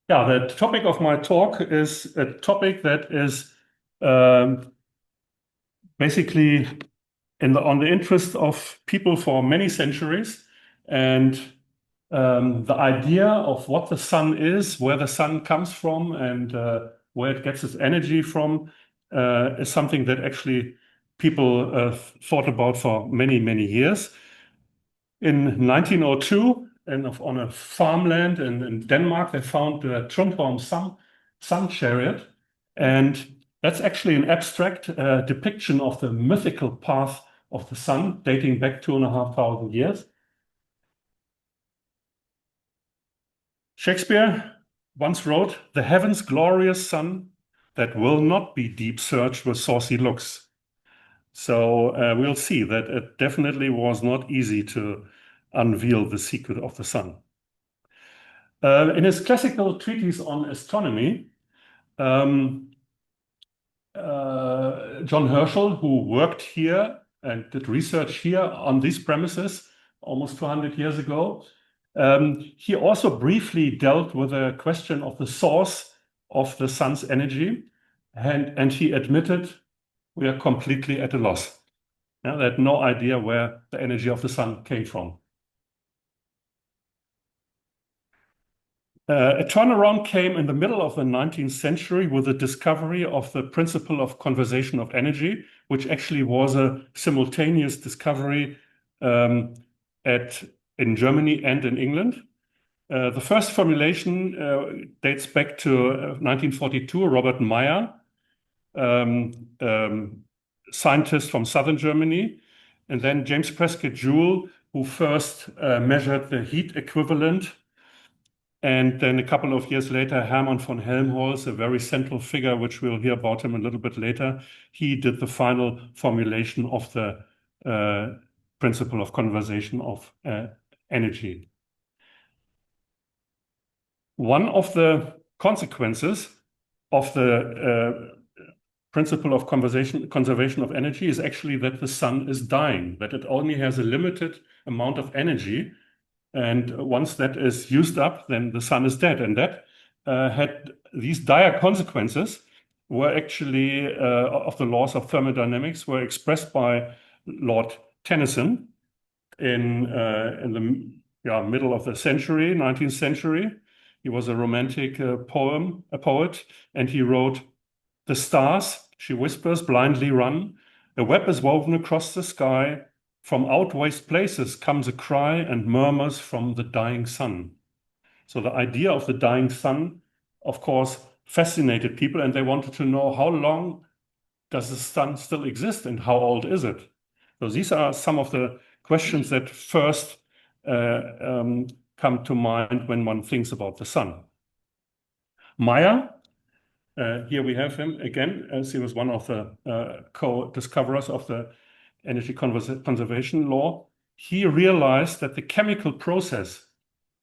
Yeah, the topic of my talk is a topic that is um, basically on the interest of people for many centuries. And the idea of what the sun is, where the sun comes from, and where it gets its energy from is something that actually people thought about for many, many years. In 1902, on a farmland in Denmark, they found the Trundholm sun chariot. And that's actually an abstract depiction of the mythical path of the sun, dating back 2,500 years. Shakespeare once wrote, "The heaven's glorious sun that will not be deep searched with saucy looks." So we'll see that it definitely was not easy to unveil the secret of the sun. In his classical treatise on astronomy, um, John Herschel, who worked here and did research here on these premises almost 200 years ago, he also briefly dealt with the question of the source of the sun's energy, and he admitted we are completely at a loss. Yeah, they had no idea where the energy of the sun came from. A turnaround came in the middle of the 19th century with the discovery of the principle of conservation of energy, which actually was a simultaneous discovery in Germany and in England. The first formulation dates back to 1942, Robert Meyer, um, um, scientist from southern Germany, and then James Prescott Joule, who first measured the heat equivalent. And then a couple of years later, Hermann von Helmholtz, a very central figure, which we'll hear about him a little bit later, he did the final formulation of the principle of conservation of energy. One of the consequences of the principle of conservation of energy is actually that the sun is dying, that it only has a limited amount of energy. And once that is used up, then the sun is dead. And that had these dire consequences were actually of the laws of thermodynamics were expressed by Lord Tennyson in the middle of the century, 19th century. He was a romantic poet, and he wrote, "The stars, she whispers, blindly run. A web is woven across the sky. From out waste places comes a cry and murmurs from the dying sun." So the idea of the dying sun, of course, fascinated people, and they wanted to know how long does the sun still exist and how old is it? So these are some of the questions that first come to mind when one thinks about the sun. Meyer, here we have him again, as he was one of the co-discoverers of the energy conservation law. He realized that the chemical process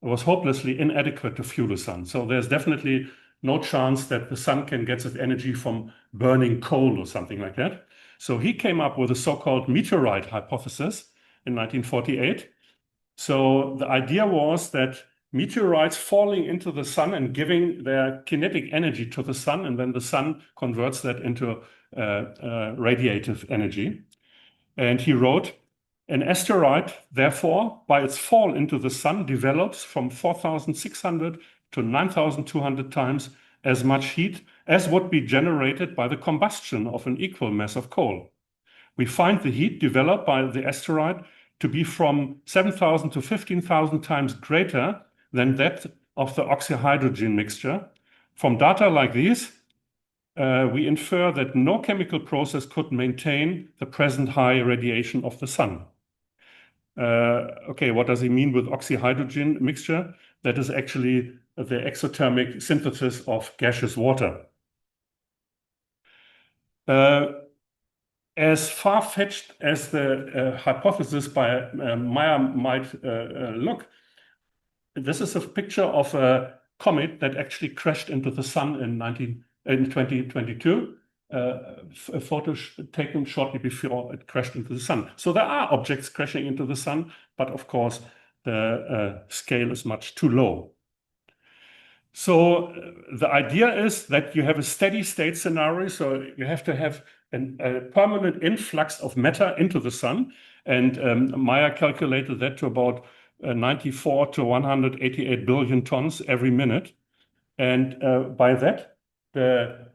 was hopelessly inadequate to fuel the sun. So there's definitely no chance that the sun can get its energy from burning coal or something like that. So he came up with a so-called meteorite hypothesis in 1948. So the idea was that meteorites falling into the sun and giving their kinetic energy to the sun, and then the sun converts that into radiative energy. And he wrote, "An asteroid, therefore, by its fall into the sun, develops from 4,600 to 9,200 times as much heat as would be generated by the combustion of an equal mass of coal. We find the heat developed by the asteroid to be from 7,000 to 15,000 times greater than that of the oxyhydrogen mixture. From data like these, we infer that no chemical process could maintain the present high radiation of the sun." Okay, what does he mean with oxyhydrogen mixture? That is actually the exothermic synthesis of gaseous water. As far-fetched as the hypothesis by Meyer might look, this is a picture of a comet that actually crashed into the sun in 2022. A photo taken shortly before it crashed into the sun. So there are objects crashing into the sun, but of course the scale is much too low. So the idea is that you have a steady state scenario. So you have to have a permanent influx of matter into the sun. And Meyer calculated that to about 94 to 188 billion tons every minute. And by that, the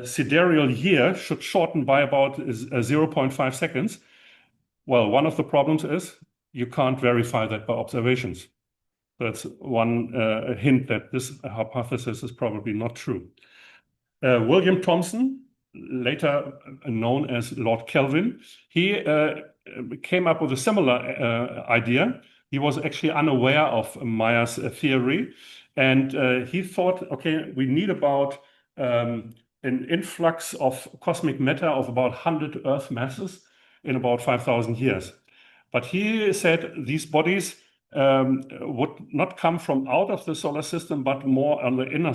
sidereal year should shorten by about 0.5 seconds. Well, one of the problems is you can't verify that by observations. That's one hint that this hypothesis is probably not true. William Thomson, later known as Lord Kelvin, he came up with a similar idea. He was actually unaware of Meyer's theory, and he thought, okay, we need about an influx of cosmic matter of about 100 Earth masses in about 5,000 years. But he said these bodies would not come from out of the solar system, but more on the inner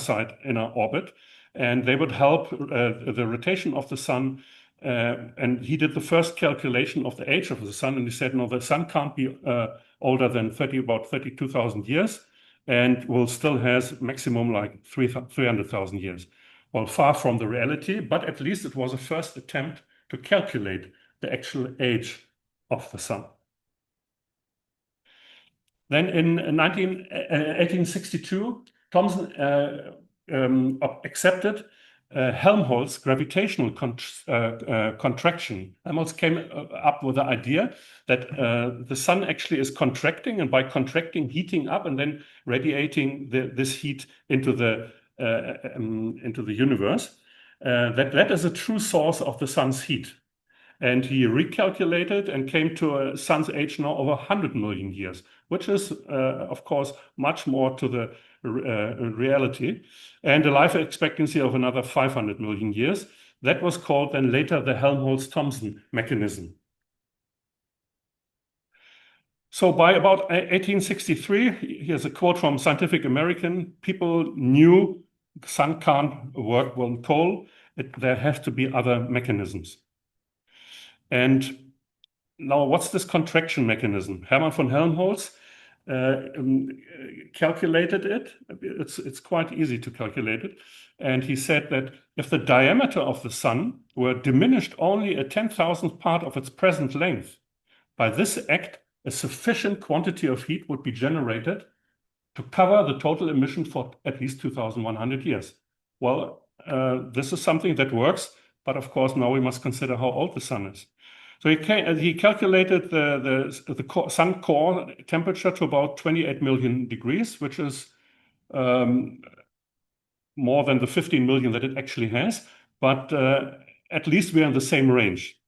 orbit, and they would help the rotation of the sun. And he did the first calculation of the age of the sun, and he said, no, the sun can't be older than about 32,000 years, and will still has maximum like 300,000 years. Well, far from the reality, but at least it was a first attempt to calculate the actual age of the sun. Then in 1862, Thomson accepted Helmholtz gravitational contraction. Helmholtz came up with the idea that the sun actually is contracting, and by contracting, heating up, and then radiating this heat into the universe. That is a true source of the sun's heat. And he recalculated and came to a sun's age now over 100 million years, which is, of course, much more to the reality, and a life expectancy of another 500 million years. That was called then later the Helmholtz-Thomson mechanism. So by about 1863, here's a quote from Scientific American, people knew the sun can't work on coal. There have to be other mechanisms. And now, what's this contraction mechanism? Hermann von Helmholtz calculated it. It's quite easy to calculate it. And he said that if the diameter of the sun were diminished only a 10,000th part of its present length, by this act, a sufficient quantity of heat would be generated to cover the total emission for at least 2,100 years. Well, this is something that works, but of course, now we must consider how old the sun is. So he calculated the sun core temperature to about 28 million degrees, which is more than the 15 million that it actually has, but at least we're in the same range.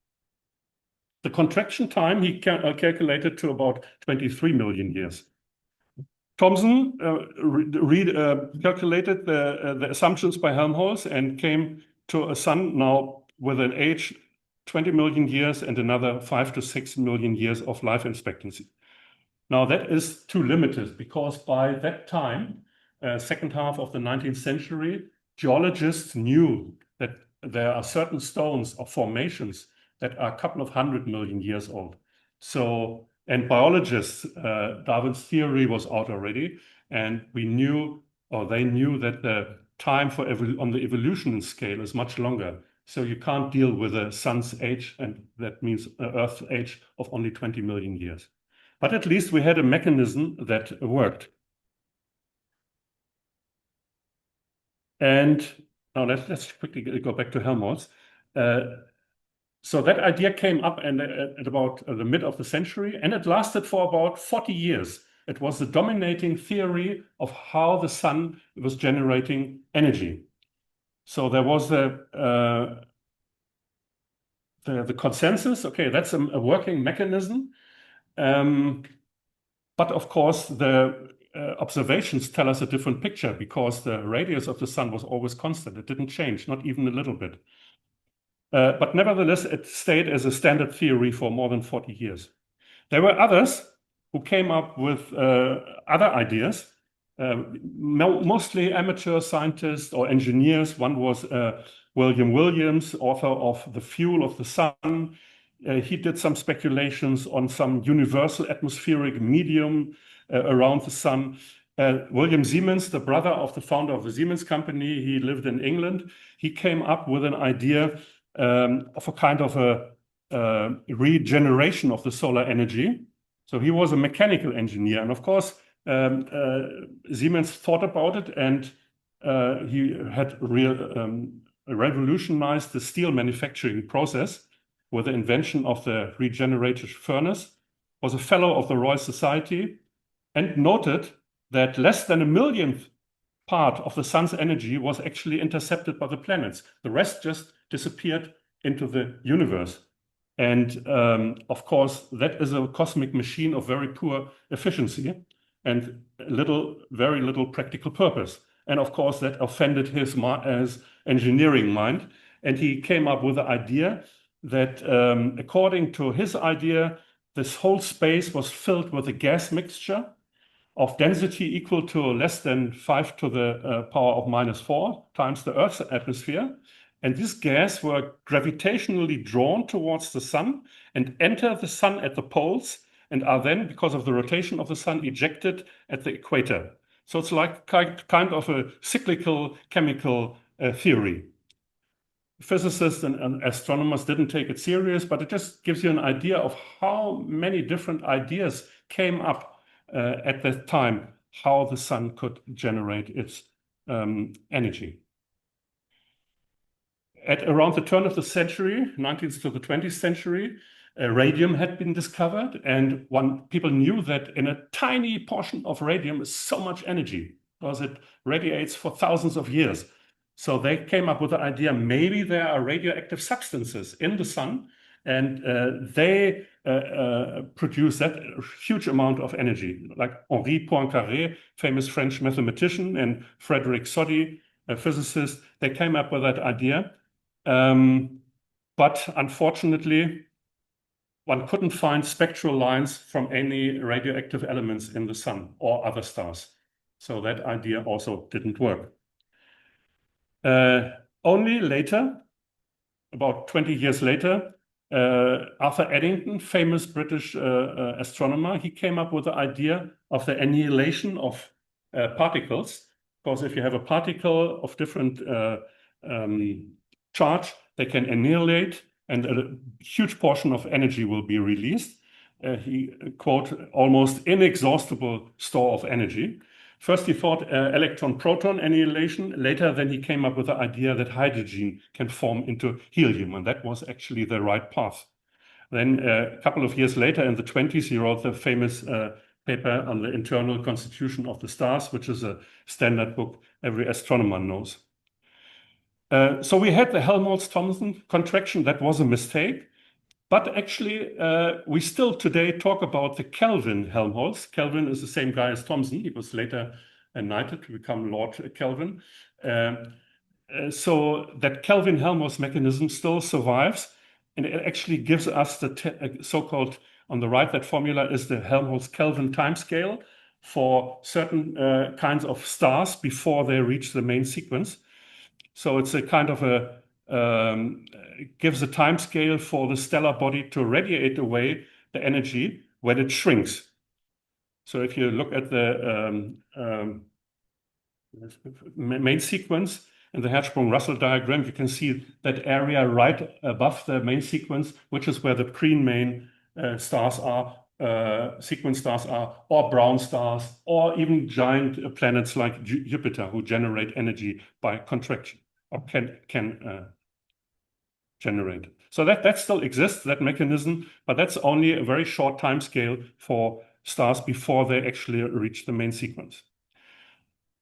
The contraction time he calculated to about 23 million years. Thomson calculated the assumptions by Helmholtz and came to a sun now with an age 20 million years and another 5 to 6 million years of life expectancy. Now that is too limited, because by that time, second half of the 19th century, geologists knew that there are certain stones or formations that are a couple of 100 million years old. So, and biologists, Darwin's theory was out already, and we knew, or they knew, that the time for on the evolution scale is much longer. So you can't deal with the sun's age, and that means Earth's age of only 20 million years. But at least we had a mechanism that worked. And now let's quickly go back to Helmholtz. So that idea came up at about the mid of the century, and it lasted for about 40 years. It was the dominating theory of how the sun was generating energy. So there was the consensus, okay, that's a working mechanism. But of course, the observations tell us a different picture, because the radius of the sun was always constant. It didn't change, not even a little bit. But nevertheless, it stayed as a standard theory for more than 40 years. There were others who came up with other ideas, mostly amateur scientists or engineers. One was William Williams, author of The Fuel of the Sun. He did some speculations on some universal atmospheric medium around the sun. William Siemens, the brother of the founder of the Siemens company, he lived in England. He came up with an idea of a kind of a regeneration of the solar energy. So he was a mechanical engineer. And of course, Siemens thought about it, and he had revolutionized the steel manufacturing process with the invention of the regenerative furnace, was a fellow of the Royal Society, and noted that less than a millionth part of the sun's energy was actually intercepted by the planets. The rest just disappeared into the universe. And of course, that is a cosmic machine of very poor efficiency and very little practical purpose. And of course, that offended his engineering mind. And he came up with the idea that according to his idea, this whole space was filled with a gas mixture of density equal to less than 5 to the power of -4 times the Earth's atmosphere. And these gas were gravitationally drawn towards the sun and enter the sun at the poles and are then, because of the rotation of the sun, ejected at the equator. So it's like kind of a cyclical chemical theory. Physicists and astronomers didn't take it serious, but it just gives you an idea of how many different ideas came up at that time, how the sun could generate its energy. At around the turn of the century, 19th to the 20th century, radium had been discovered, and people knew that in a tiny portion of radium is so much energy because it radiates for thousands of years. So they came up with the idea maybe there are radioactive substances in the sun, and they produce that huge amount of energy. Like Henri Poincaré, famous French mathematician, and Frédéric Soddy, a physicist, they came up with that idea. But unfortunately, one couldn't find spectral lines from any radioactive elements in the sun or other stars. So that idea also didn't work. Only later, about 20 years later, Arthur Eddington, famous British astronomer, he came up with the idea of the annihilation of particles. Because if you have a particle of different charge, they can annihilate, and a huge portion of energy will be released. He quote, almost inexhaustible store of energy. First, he thought electron-proton annihilation. Later, then he came up with the idea that hydrogen can form into helium, and that was actually the right path. Then a couple of years later, in the 20s, he wrote the famous paper on the internal constitution of the stars, which is a standard book every astronomer knows. So we had the Helmholtz-Thomson contraction. That was a mistake. But actually, we still today talk about the Kelvin-Helmholtz. Kelvin is the same guy as Thomson. He was later knighted to become Lord Kelvin. So that Kelvin-Helmholtz mechanism still survives. And it actually gives us the so-called, on the right, that formula is the Helmholtz-Kelvin timescale for certain kinds of stars before they reach the main sequence. So it's a kind of gives a time scale for the stellar body to radiate away the energy when it shrinks. So if you look at the main sequence in the Hertzsprung-Russell diagram, you can see that area right above the main sequence, which is where the pre-main stars are, sequence stars are, or brown stars, or even giant planets like Jupiter, who generate energy by contraction, or can generate. So that still exists, that mechanism, but that's only a very short time scale for stars before they actually reach the main sequence.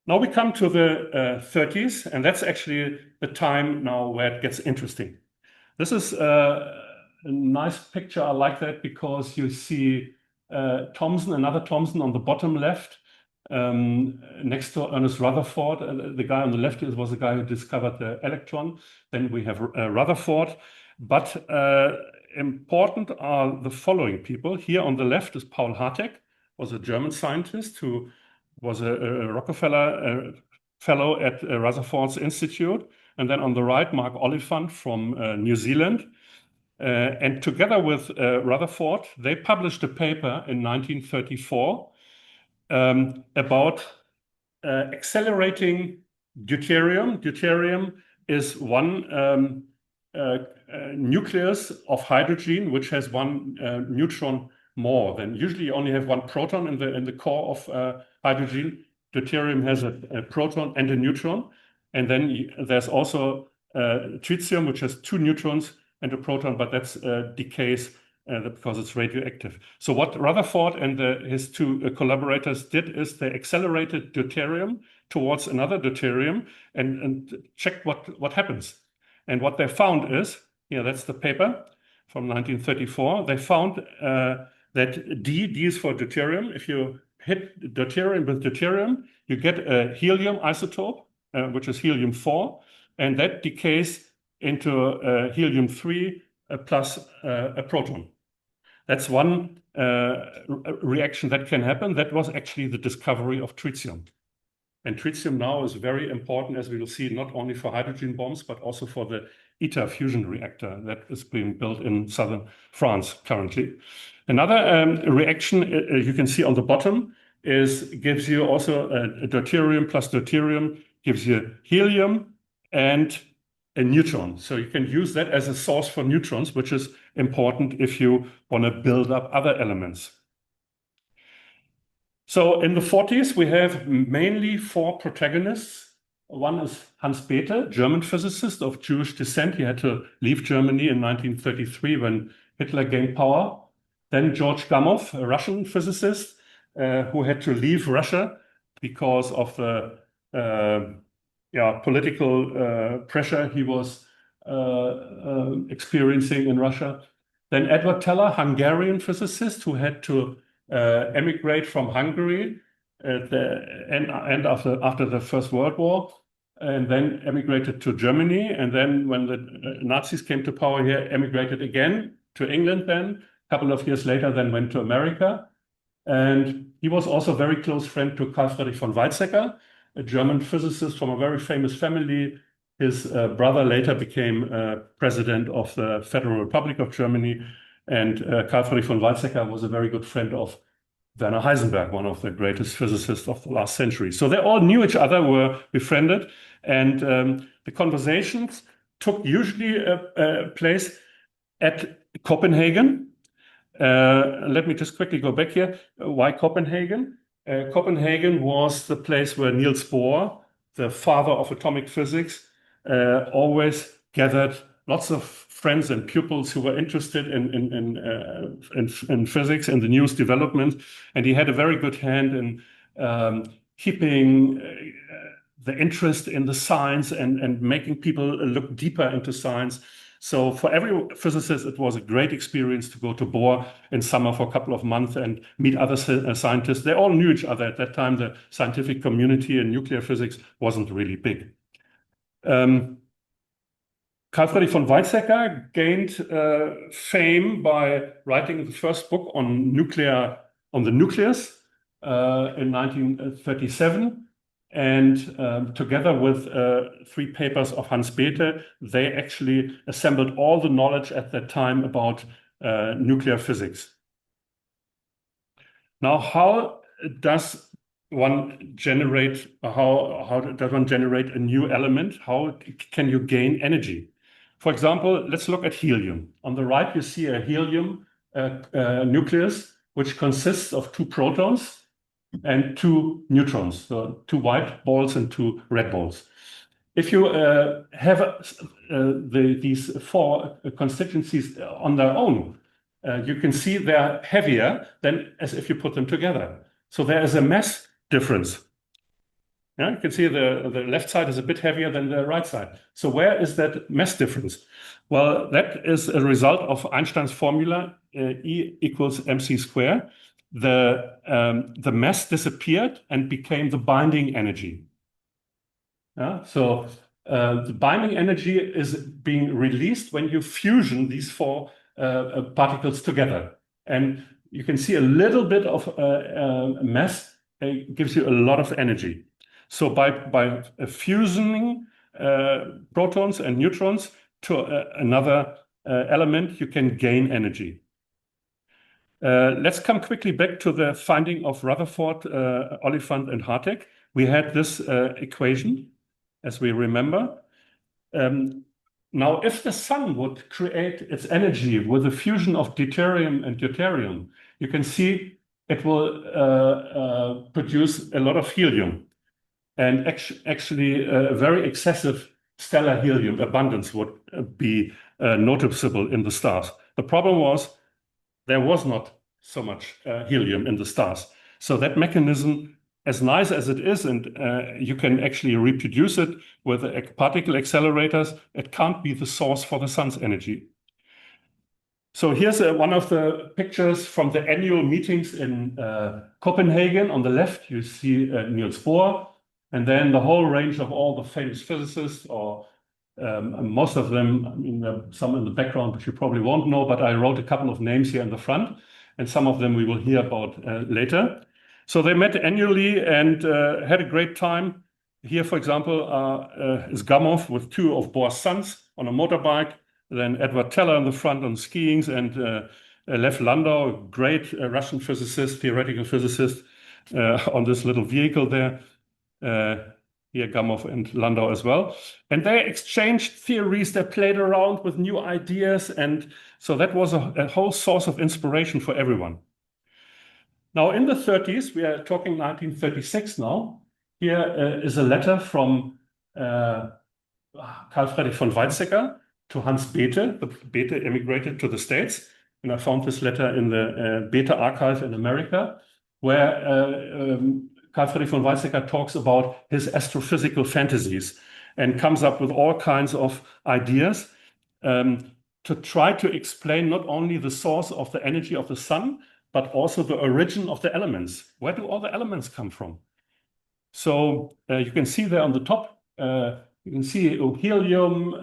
Now we come to the 30s, and that's actually the time now where it gets interesting. This is a nice picture. I like that because you see Thomson, another Thomson on the bottom left, next to Ernest Rutherford. The guy on the left was the guy who discovered the electron. Then we have Rutherford. But important are the following people. Here on the left is Paul Harteg, was a German scientist who was a Rockefeller fellow at Rutherford's Institute. And then on the right, Mark Oliphant from New Zealand. And together with Rutherford, they published a paper in 1934 about accelerating deuterium. Deuterium is one nucleus of hydrogen, which has one neutron more. Then usually you only have one proton in the core of hydrogen. Deuterium has a proton and a neutron. And then there's also tritium, which has two neutrons and a proton, but that's decays because it's radioactive. So what Rutherford and his two collaborators did is they accelerated deuterium towards another deuterium and checked what happens. And what they found is, that's the paper from 1934. They found that D is for deuterium. If you hit deuterium with deuterium, you get a helium isotope, which is helium-4, and that decays into helium-3 plus a proton. That's one reaction that can happen. That was actually the discovery of tritium. And tritium now is very important, as we will see, not only for hydrogen bombs, but also for the ITER fusion reactor that is being built in southern France currently. Another reaction you can see on the bottom gives you also a deuterium plus deuterium, gives you helium and a neutron. So you can use that as a source for neutrons, which is important if you want to build up other elements. So in the 40s, we have mainly four protagonists. One is Hans Bethe, German physicist of Jewish descent. He had to leave Germany in 1933 when Hitler gained power. Then George Gamow, a Russian physicist who had to leave Russia because of the political pressure he was experiencing in Russia. Then Edward Teller, Hungarian physicist who had to emigrate from Hungary after the First World War, and then emigrated to Germany. And then when the Nazis came to power here, emigrated again to England then. A couple of years later, then went to America. And he was also a very close friend to Carl Friedrich von Weizsäcker, a German physicist from a very famous family. His brother later became president of the Federal Republic of Germany. And Carl Friedrich von Weizsäcker was a very good friend of Werner Heisenberg, one of the greatest physicists of the last century. So they all knew each other, were befriended. And the conversations took usually place at Copenhagen. Let me just quickly go back here. Why Copenhagen? Copenhagen was the place where Niels Bohr, the father of atomic physics, always gathered lots of friends and pupils who were interested in physics and the newest development. And he had a very good hand in keeping the interest in the science and making people look deeper into science. So for every physicist, it was a great experience to go to Bohr in summer for a couple of months and meet other scientists. They all knew each other. At that time, the scientific community in nuclear physics wasn't really big. Carl Friedrich von Weizsäcker gained fame by writing the first book on the nucleus in 1937. And together with three papers of Hans Bethe, they actually assembled all the knowledge at that time about nuclear physics. Now, how does one generate a new element? How can you gain energy? For example, let's look at helium. On the right, you see a helium nucleus, which consists of two protons and two neutrons, so two white balls and two red balls. If you have these four constituencies on their own, you can see they're heavier than as if you put them together. So there is a mass difference. Yeah, you can see the left side is a bit heavier than the right side. So where is that mass difference? Well, that is a result of Einstein's formula, E equals mc squared. The mass disappeared and became the binding energy. Yeah? So the binding energy is being released when you fusion these four particles together. And you can see a little bit of mass gives you a lot of energy. So by fusing protons and neutrons to another element, you can gain energy. Let's come quickly back to the finding of Rutherford, Oliphant, and Hartek. we had this equation, as we remember. Now, if the sun would create its energy with the fusion of deuterium and deuterium, you can see it will produce a lot of helium. And actually, a very excessive stellar helium abundance would be noticeable in the stars. The problem was there was not so much helium in the stars. So that mechanism, as nice as it is, and you can actually reproduce it with particle accelerators, it can't be the source for the sun's energy. So here's one of the pictures from the annual meetings in Copenhagen. On the left, you see Niels Bohr, and then the whole range of all the famous physicists, or most of them, I mean, some in the background, which you probably won't know, but I wrote a couple of names here in the front, and some of them we will hear about later. So they met annually and had a great time. Here, for example, is Gamow with two of Bohr's sons on a motorbike, then Edward Teller in the front on skiing, and Lev Landau, a great Russian physicist, theoretical physicist, on this little vehicle there. Here, Gamow and Landau as well. And they exchanged theories, they played around with new ideas, and so that was a whole source of inspiration for everyone. Now, in the 30s, we are talking 1936 now, here is a letter from Carl Friedrich von Weizsäcker to Hans Bethe. Bethe emigrated to the States, and I found this letter in the Bethe archive in America, where Carl Friedrich von Weizsäcker talks about his astrophysical fantasies and comes up with all kinds of ideas to try to explain not only the source of the energy of the sun, but also the origin of the elements. Where do all the elements come from? So you can see there on the top, you can see helium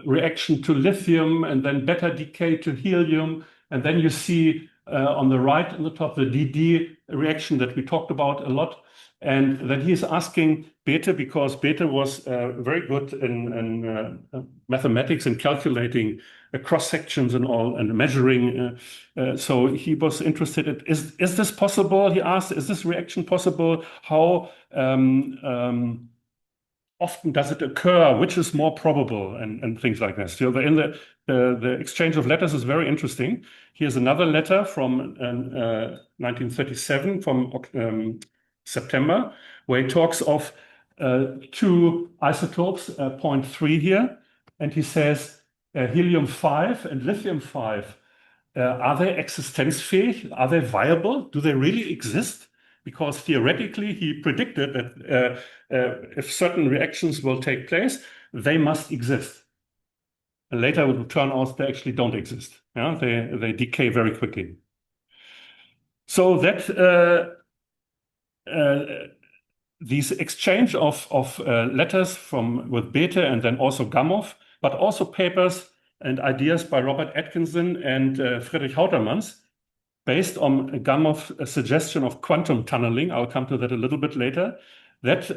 reaction to lithium, and then beta decay to helium. And then you see on the right on the top, the DD reaction that we talked about a lot. And then he's asking Bethe, because Bethe was very good in mathematics and calculating cross sections and all, and measuring. So he was interested in, is this possible? He asked, is this reaction possible? How often does it occur? Which is more probable, and things like that. So in the exchange of letters is very interesting. Here's another letter from 1937 from September, where he talks of two isotopes, 0.3 here, and he says helium-5 and lithium-5, are they existenzfähig? Are they viable? Do they really exist? Because theoretically, he predicted that if certain reactions will take place, they must exist. And later it will turn out they actually don't exist. Yeah? They decay very quickly. So that these exchange of letters with Bethe and then also Gamow, but also papers and ideas by Robert Atkinson and Friedrich Hautermans, based on Gamow's suggestion of quantum tunneling. I'll come to that a little bit later. That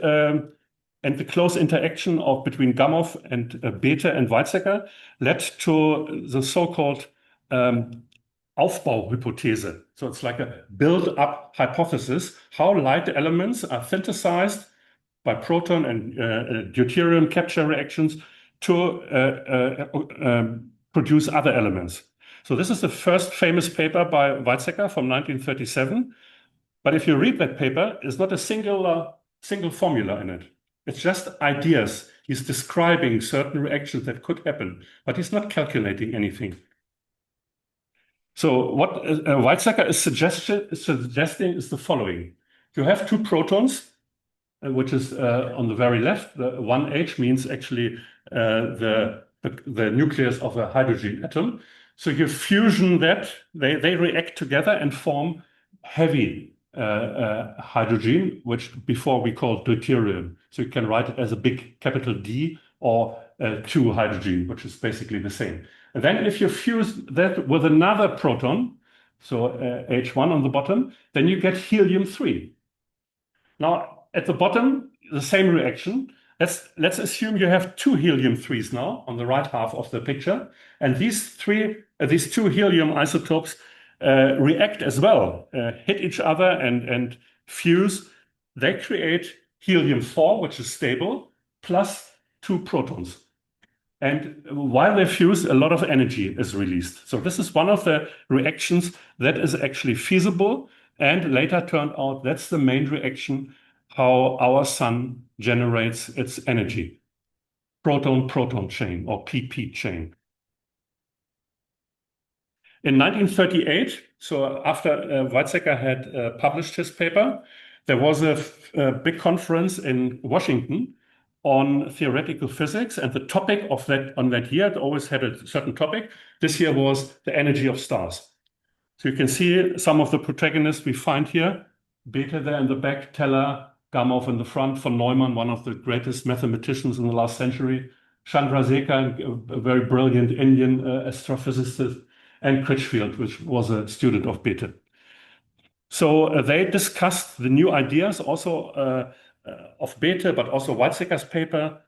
and the close interaction between Gamow and Bethe and Weizsäcker led to the so-called Aufbauhypothese. So it's like a build-up hypothesis, how light elements are synthesized by proton and deuterium capture reactions to produce other elements. So this is the first famous paper by Weizsäcker from 1937. But if you read that paper, there's not a single formula in it. It's just ideas. He's describing certain reactions that could happen, but he's not calculating anything. So what Weizsäcker is suggesting is the following. You have two protons, which is on the very left. The 1H means actually the nucleus of a hydrogen atom. So you fusion that, they react together and form heavy hydrogen, which before we called deuterium. So you can write it as a big capital D or 2 hydrogen, which is basically the same. And then if you fuse that with another proton, so H1 on the bottom, then you get helium-3. Now at the bottom, the same reaction. Let's assume you have 2 helium-3s now on the right half of the picture, and these 2 helium isotopes react as well, hit each other and fuse they create helium-4, which is stable, plus 2 protons. And while they fuse, a lot of energy is released. So this is one of the reactions that is actually feasible, and later turned out that's the main reaction how our sun generates its energy. Proton-proton chain, or PP chain. In 1938, so after Weizsäcker had published his paper, there was a big conference in Washington on theoretical physics, and the topic of that on that year, it always had a certain topic. This year was the energy of stars. So you can see some of the protagonists we find here. Bethe there in the back, Teller, Gamow in the front, von Neumann, one of the greatest mathematicians in the last century, Chandrasekhar, a very brilliant Indian astrophysicist, and Critchfield, which was a student of Bethe. So they discussed the new ideas also of Bethe, but also Weizsäcker's paper.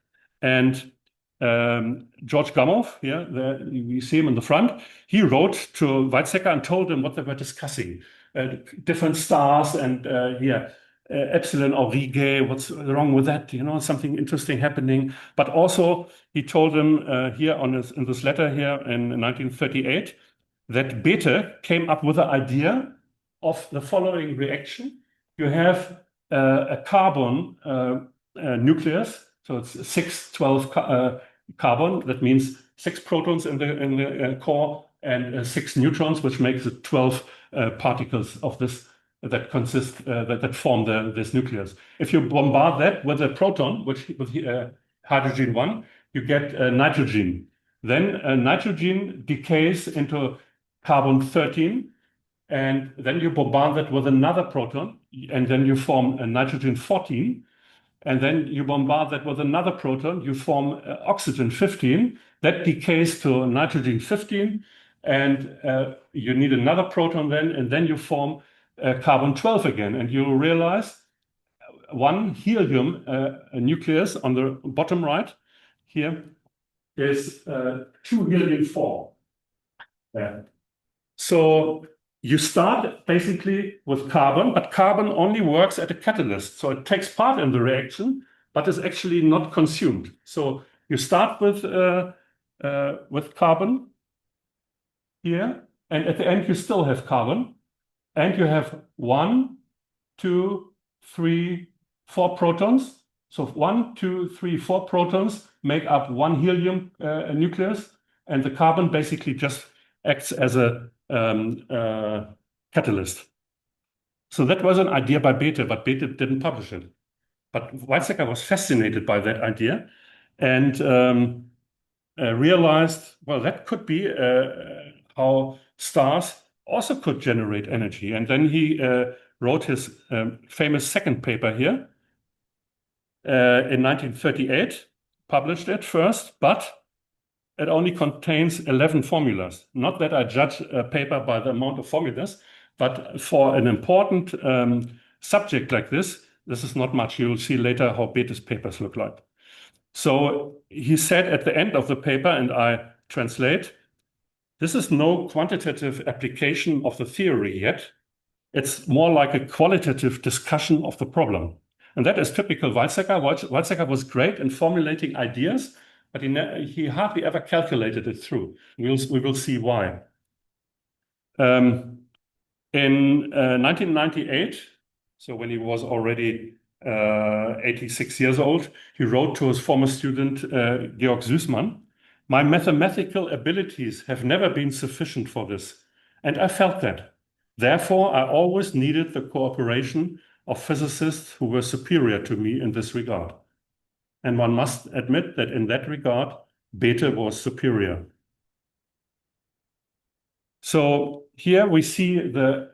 And George Gamow, here, we see him in the front, he wrote to Weizsäcker and told him what they were discussing. Different stars and Epsilon Aurigae, what's wrong with that? You know, something interesting happening. But also he told him here in this letter here in 1938 that Bethe came up with the idea of the following reaction. You have a carbon nucleus, so it's 612 carbon. That means 6 protons in the core and 6 neutrons, which makes it 12 particles of this that consist that form this nucleus. If you bombard that with a proton, with hydrogen 1, you get nitrogen. Then nitrogen decays into carbon 13, and then you bombard that with another proton, and then you form a nitrogen 14, and then you bombard that with another proton, you form oxygen 15, that decays to nitrogen 15, and you need another proton then, and then you form carbon 12 again, and you realize one helium nucleus on the bottom right here is 2 helium-4. Yeah. So you start basically with carbon, but carbon only works at a catalyst. So it takes part in the reaction, but is actually not consumed. So you start with carbon here, and at the end you still have carbon, and you have 1, 2, 3, 4 protons. So 1, 2, 3, 4 protons make up one helium nucleus, and the carbon basically just acts as a catalyst. So that was an idea by Bethe, but Bethe didn't publish it. But Weizsäcker was fascinated by that idea and realized, well, that could be how stars also could generate energy. And then he wrote his famous second paper here in 1938, published it first, but it only contains 11 formulas. Not that I judge a paper by the amount of formulas, but for an important subject like this is not much. You'll see later how Bethe's papers look like. So he said at the end of the paper, and I translate, this is no quantitative application of the theory yet. It's more like a qualitative discussion of the problem. And that is typical Weizsäcker. Weizsäcker was great in formulating ideas, but he hardly ever calculated it through. We will see why. In 1998, so when he was already 86 years old, he wrote to his former student, Georg Süßmann, "My mathematical abilities have never been sufficient for this, and I felt that. Therefore, I always needed the cooperation of physicists who were superior to me in this regard. And one must admit that in that regard, Bethe was superior." So here we see the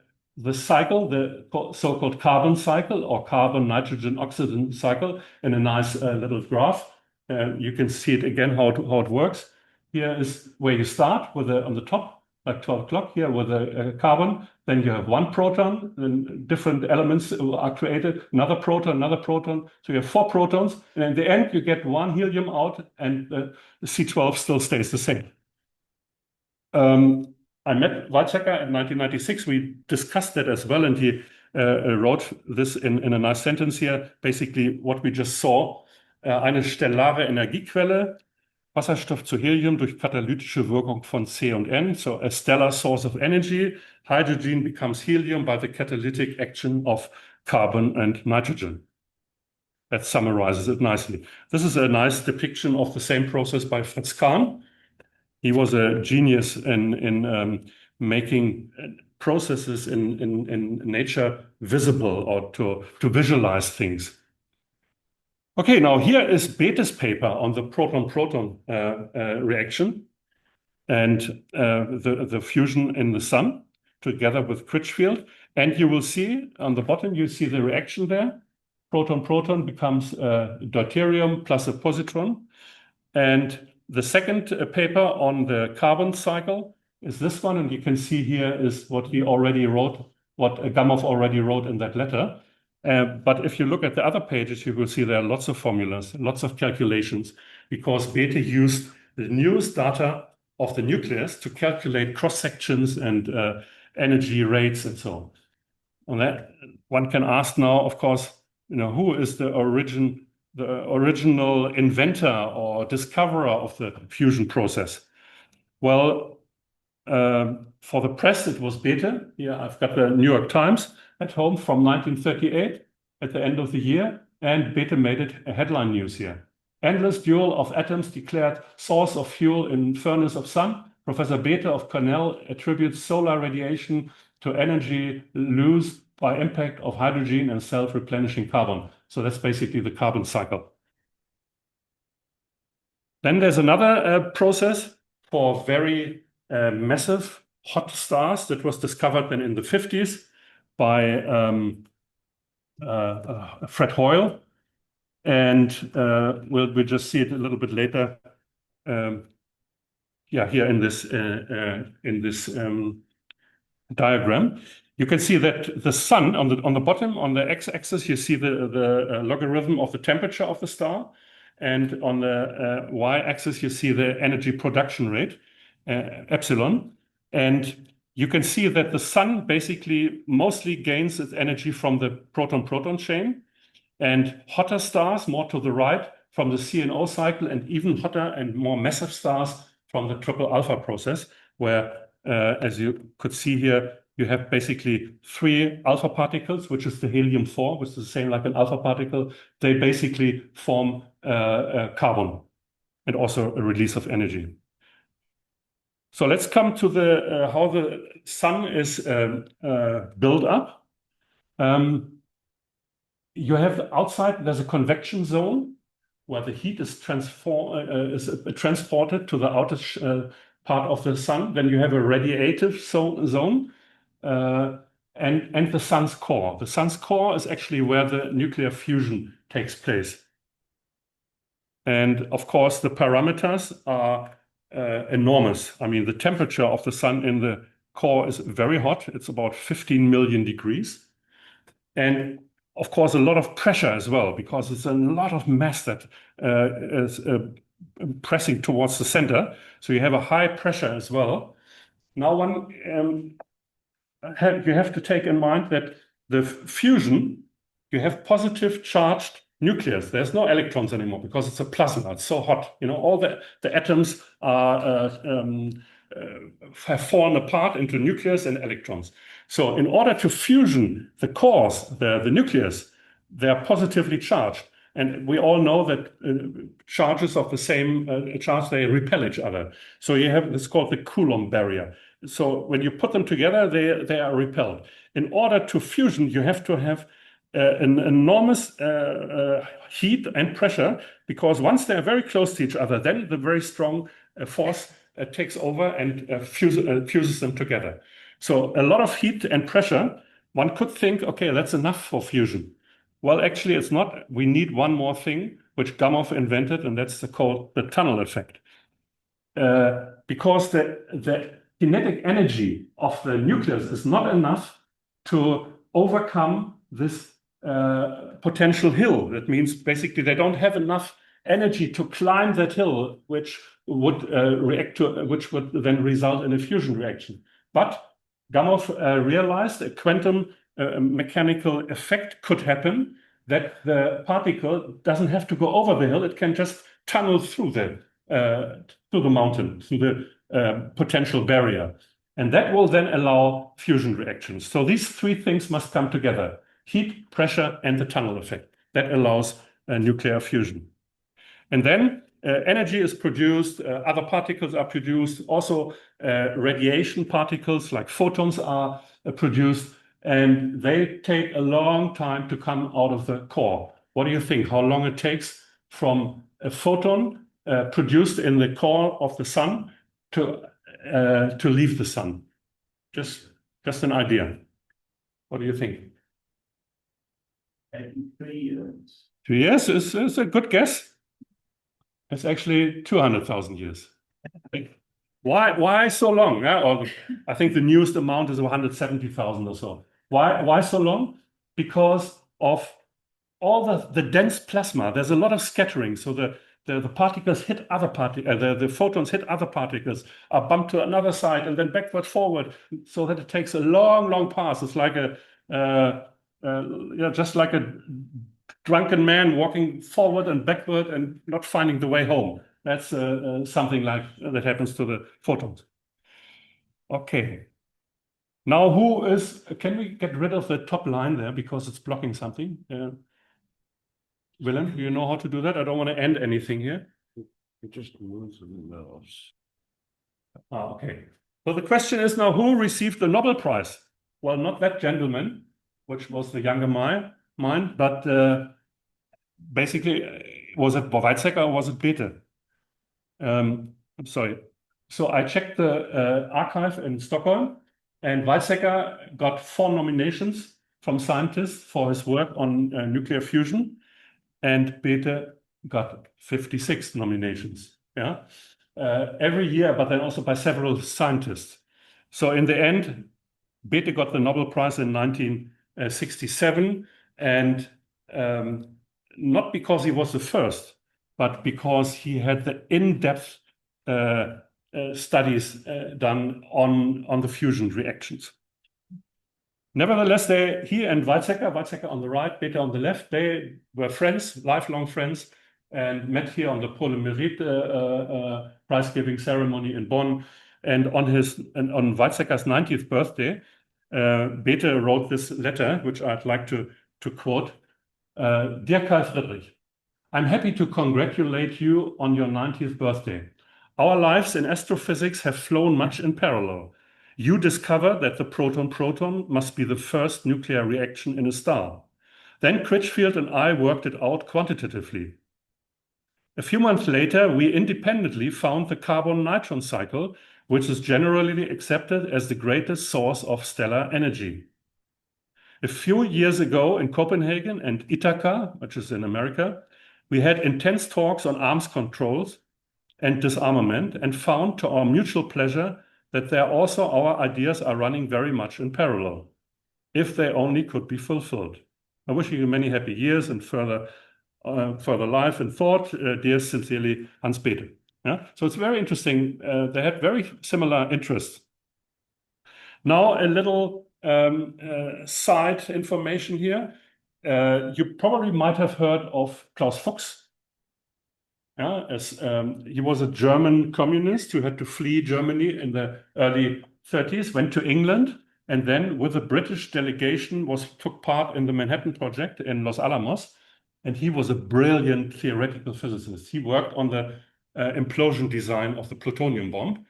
cycle, the so-called carbon cycle or carbon-nitrogen-oxygen cycle in a nice little graph. You can see it again how it works. Here is where you start with on the top, like 12 o'clock here with a carbon. Then you have one proton, then different elements are created, another proton. So you have 4 protons. And in the end, you get one helium out and the C12 still stays the same. I met Weizsäcker in 1996. We discussed that as well. And he wrote this in a nice sentence here. Basically, what we just saw, eine stellare Energiequelle, Wasserstoff zu Helium durch katalytische Wirkung von C und N. So a stellar source of energy. Hydrogen becomes helium by the catalytic action of carbon and nitrogen. That summarizes it nicely. This is a nice depiction of the same process by Fritz Kahn. He was a genius in making processes in nature visible, or to visualize things. Okay, now here is Bethe's paper on the proton-proton reaction and the fusion in the sun together with Critchfield. And you will see on the bottom, you see the reaction there. Proton-proton becomes deuterium plus a positron. And the second paper on the carbon cycle is this one. And you can see here is what he already wrote, what Gamow already wrote in that letter. But if you look at the other pages, you will see there are lots of formulas, lots of calculations, because Bethe used the newest data of the nucleus to calculate cross sections and energy rates and so on. And that one can ask now, of course, who is the original inventor or discoverer of the fusion process? Well, for the press, it was Bethe. Here I've got the New York Times at home from 1938 at the end of the year, and Bethe made it a headline news here. Endless duel of atoms declared source of fuel in furnace of sun. Professor Bethe of Cornell attributes solar radiation to energy lost by impact of hydrogen and self-replenishing carbon. So that's basically the carbon cycle. Then there's another process for very massive hot stars that was discovered then in the 50s by Fred Hoyle. And we'll just see it a little bit later. Here in this diagram, you can see that the sun on the bottom, on the x-axis, you see the logarithm of the temperature of the star, and on the y-axis you see the energy production rate, epsilon. And you can see that the sun basically mostly gains its energy from the proton-proton chain, and hotter stars more to the right from the CNO cycle, and even hotter and more massive stars from the triple alpha process, where, as you could see here, you have basically 3 alpha particles, which is the helium-4, which is the same like an alpha particle. They basically form carbon and also a release of energy. So let's come to the how the sun is built up. You have outside, there's a convection zone where the heat is transported to the outer part of the sun. Then you have a radiative zone and the sun's core. The sun's core is actually where the nuclear fusion takes place. And of course, the parameters are enormous. I mean, the temperature of the sun in the core is very hot. It's about 15 million degrees. And of course, a lot of pressure as well, because it's a lot of mass that is pressing towards the center. So you have a high pressure as well. Now, you have to take in mind that the fusion, you have positive charged nucleus. There's no electrons anymore because it's a plasma. It's so hot. All the atoms have fallen apart into nucleus and electrons. So in order to fusion the cores, the nucleus, they're positively charged. And we all know that charges of the same charge, they repel each other. So you have, it's called the Coulomb barrier. So when you put them together, they are repelled. In order to fusion, you have to have an enormous heat and pressure, because once they are very close to each other, then the very strong force takes over and fuses them together. So a lot of heat and pressure, one could think, okay, that's enough for fusion. Well, actually, it's not. We need one more thing, which Gamow invented, and that's called the tunnel effect. Because the kinetic energy of the nucleus is not enough to overcome this potential hill. That means basically they don't have enough energy to climb that hill, which would which would then result in a fusion reaction. But Gamow realized a quantum mechanical effect could happen that the particle doesn't have to go over the hill. It can just tunnel through the mountain, through the potential barrier. And that will then allow fusion reactions. So these three things must come together: heat, pressure, and the tunnel effect. That allows nuclear fusion. And then energy is produced, other particles are produced, also radiation particles like photons are produced, and they take a long time to come out of the core. What do you think? How long it takes from a photon produced in the core of the sun to leave the sun? Just an idea. What do you think? 3 years. 2 years is a good guess. It's actually 200,000 years. Why so long? Yeah? Or I think the newest amount is 170,000 or so. Why so long? Because of all the dense plasma. There's a lot of scattering. So the particles hit other particles, the photons hit other particles, are bumped to another side and then backward, forward, so that it takes a long, long path. It's like just like a drunken man walking forward and backward and not finding the way home. That's something like that happens to the photons. Okay. Now, can we get rid of the top line there because it's blocking something? Willem, do you know how to do that? I don't want to end anything here. It just moves and moves. Okay. So the question is now, who received the Nobel Prize? Well, not that gentleman, which was the younger mine, but basically, was it Weizsäcker or was it Bethe? I'm sorry. So I checked the archive in Stockholm, and Weizsäcker got 4 nominations from scientists for his work on nuclear fusion, and Bethe got 56 nominations. Yeah, every year, but then also by several scientists. So in the end, Bethe got the Nobel Prize in 1967, and not because he was the first, but because he had the in-depth studies done on the fusion reactions. Nevertheless, he and Weizsäcker on the right, Bethe on the left, they were friends, lifelong friends, and met here on the Pole Merit prize-giving ceremony in Bonn. And on Weizsäcker's 90th birthday, Bethe wrote this letter, which I'd like to quote. Dear Carl Friedrich, I'm happy to congratulate you on your 90th birthday. Our lives in astrophysics have flown much in parallel. You discovered that the proton-proton must be the first nuclear reaction in a star. Then Critchfield and I worked it out quantitatively. A few months later, we independently found the carbon-nitron cycle, which is generally accepted as the greatest source of stellar energy. A few years ago in Copenhagen and Ithaca, which is in America, we had intense talks on arms controls and disarmament, and found to our mutual pleasure that there also our ideas are running very much in parallel, if they only could be fulfilled. I wish you many happy years and further life and thought. Dear, sincerely, Hans Bethe. Yeah? So it's very interesting. They had very similar interests. Now a little side information here. You probably might have heard of Klaus Fuchs. Yeah, he was a German communist who had to flee Germany in the early 30s, went to England, and then with a British delegation took part in the Manhattan Project in Los Alamos. And he was a brilliant theoretical physicist. He worked on the implosion design of the plutonium bomb,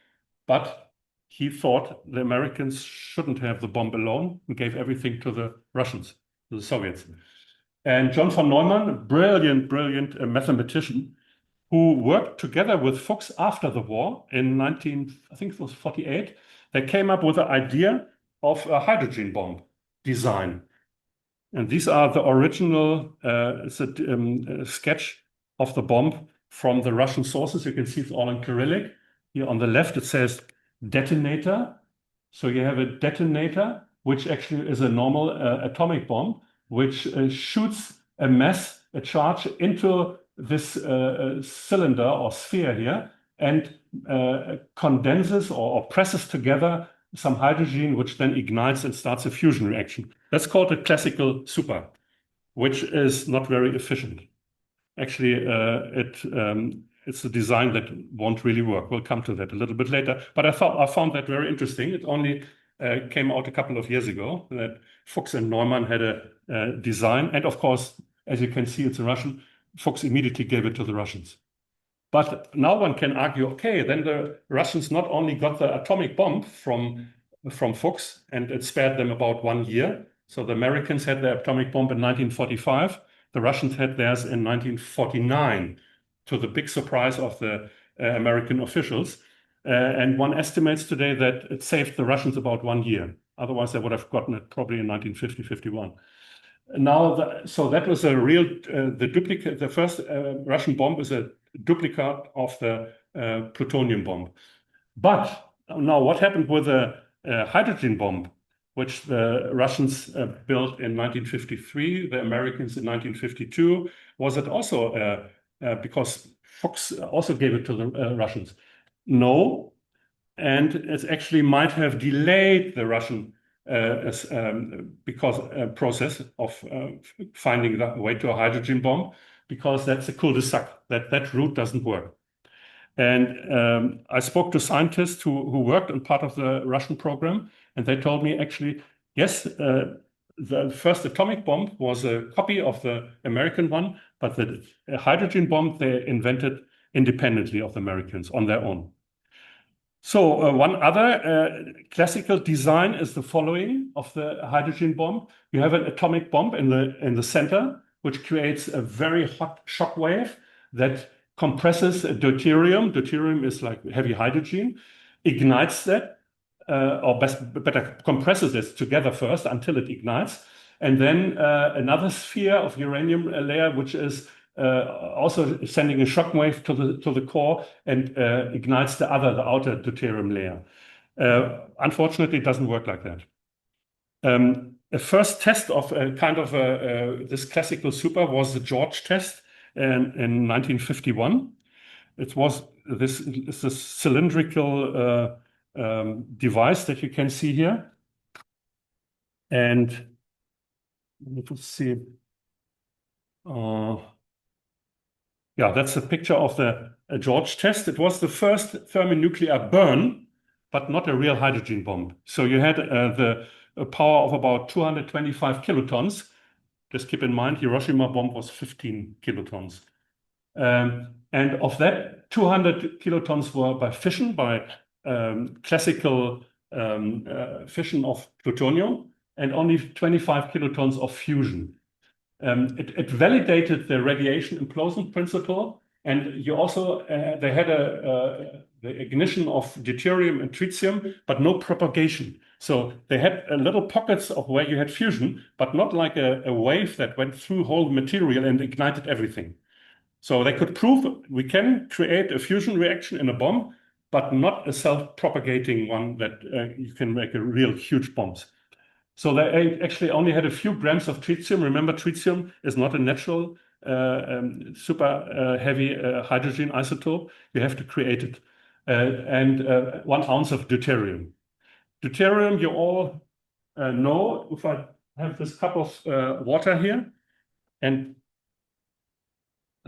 but he thought the Americans shouldn't have the bomb alone and gave everything to the Russians, to the Soviets. And John von Neumann, a brilliant mathematician, who worked together with Fuchs after the war in I think it was 48, they came up with the idea of a hydrogen bomb design. And these are the original sketch of the bomb from the Russian sources. You can see it's all in Cyrillic. Here on the left, it says detonator. So you have a detonator, which actually is a normal atomic bomb, which shoots a charge into this cylinder or sphere here and condenses or presses together some hydrogen, which then ignites and starts a fusion reaction. That's called a classical super, which is not very efficient. Actually, it's a design that won't really work. We'll come to that a little bit later. But I found that very interesting. It only came out a couple of years ago that Fuchs and Neumann had a design. And of course, as you can see, it's a Russian. Fuchs immediately gave it to the Russians. But now one can argue, okay, then the Russians not only got the atomic bomb from Fuchs, and it spared them about 1 year. So the Americans had their atomic bomb in 1945. The Russians had theirs in 1949, to the big surprise of the American officials. And one estimates today that it saved the Russians about 1 year. Otherwise, they would have gotten it probably in 1950, 51. Now, so that was a real, the duplicate, the first Russian bomb is a duplicate of the plutonium bomb. But now what happened with the hydrogen bomb, which the Russians built in 1953, the Americans in 1952, was it also because Fuchs also gave it to the Russians? No, and it actually might have delayed the Russian process of finding the way to a hydrogen bomb, because that's a cul-de-sac. That route doesn't work. And I spoke to scientists who worked on part of the Russian program, and they told me actually, yes, the first atomic bomb was a copy of the American one, but the hydrogen bomb they invented independently of the Americans on their own. So one other classical design is the following of the hydrogen bomb. You have an atomic bomb in the center, which creates a very hot shock wave that compresses deuterium. Deuterium is like heavy hydrogen, ignites that, or better compresses it together first until it ignites. And then another sphere of uranium layer, which is also sending a shock wave to the core and ignites the outer deuterium layer. Unfortunately, it doesn't work like that. A first test of this classical super was the George test in 1951. It was this cylindrical device that you can see here, and let's see. Yeah, that's a picture of the George test. It was the first thermonuclear burn, but not a real hydrogen bomb. So you had the power of about 225 kilotons. Just keep in mind, Hiroshima bomb was 15 kilotons. And of that, 200 kilotons were by fission, by classical fission of plutonium, and only 25 kilotons of fusion. It validated the radiation implosion principle, and you also they had the ignition of deuterium and tritium, but no propagation. So they had little pockets of where you had fusion, but not like a wave that went through whole material and ignited everything. So they could prove we can create a fusion reaction in a bomb, but not a self-propagating one that you can make a real huge bombs. So they actually only had a few grams of tritium. Remember, tritium is not a natural super heavy hydrogen isotope. You have to create it. And 1 ounce of deuterium. Deuterium, you all know, if I have this cup of water here and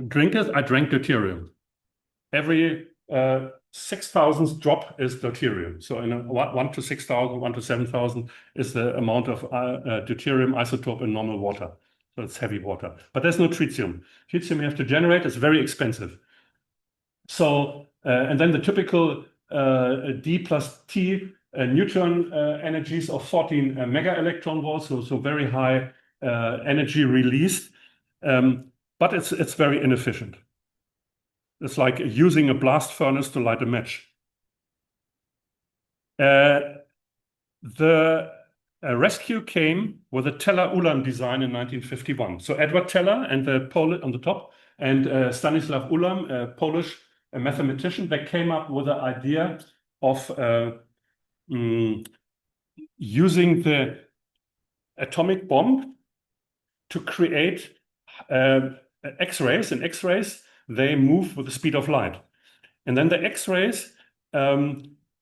drink it, I drank deuterium. Every 6,000th drop is deuterium. So in 1 to 6,000, 1 to 7,000 is the amount of deuterium isotope in normal water. So it's heavy water. But there's no tritium. Tritium you have to generate. It's very expensive. So, and then the typical D plus T neutron energies of 14 mega electron volts, so very high energy released. But it's very inefficient. It's like using a blast furnace to light a match. The rescue came with a Teller-Ulam design in 1951. So Edward Teller and the Polish on the top, and Stanislav Ulam, a Polish mathematician, they came up with the idea of using the atomic bomb to create X-rays. In X-rays, they move with the speed of light. And then the X-rays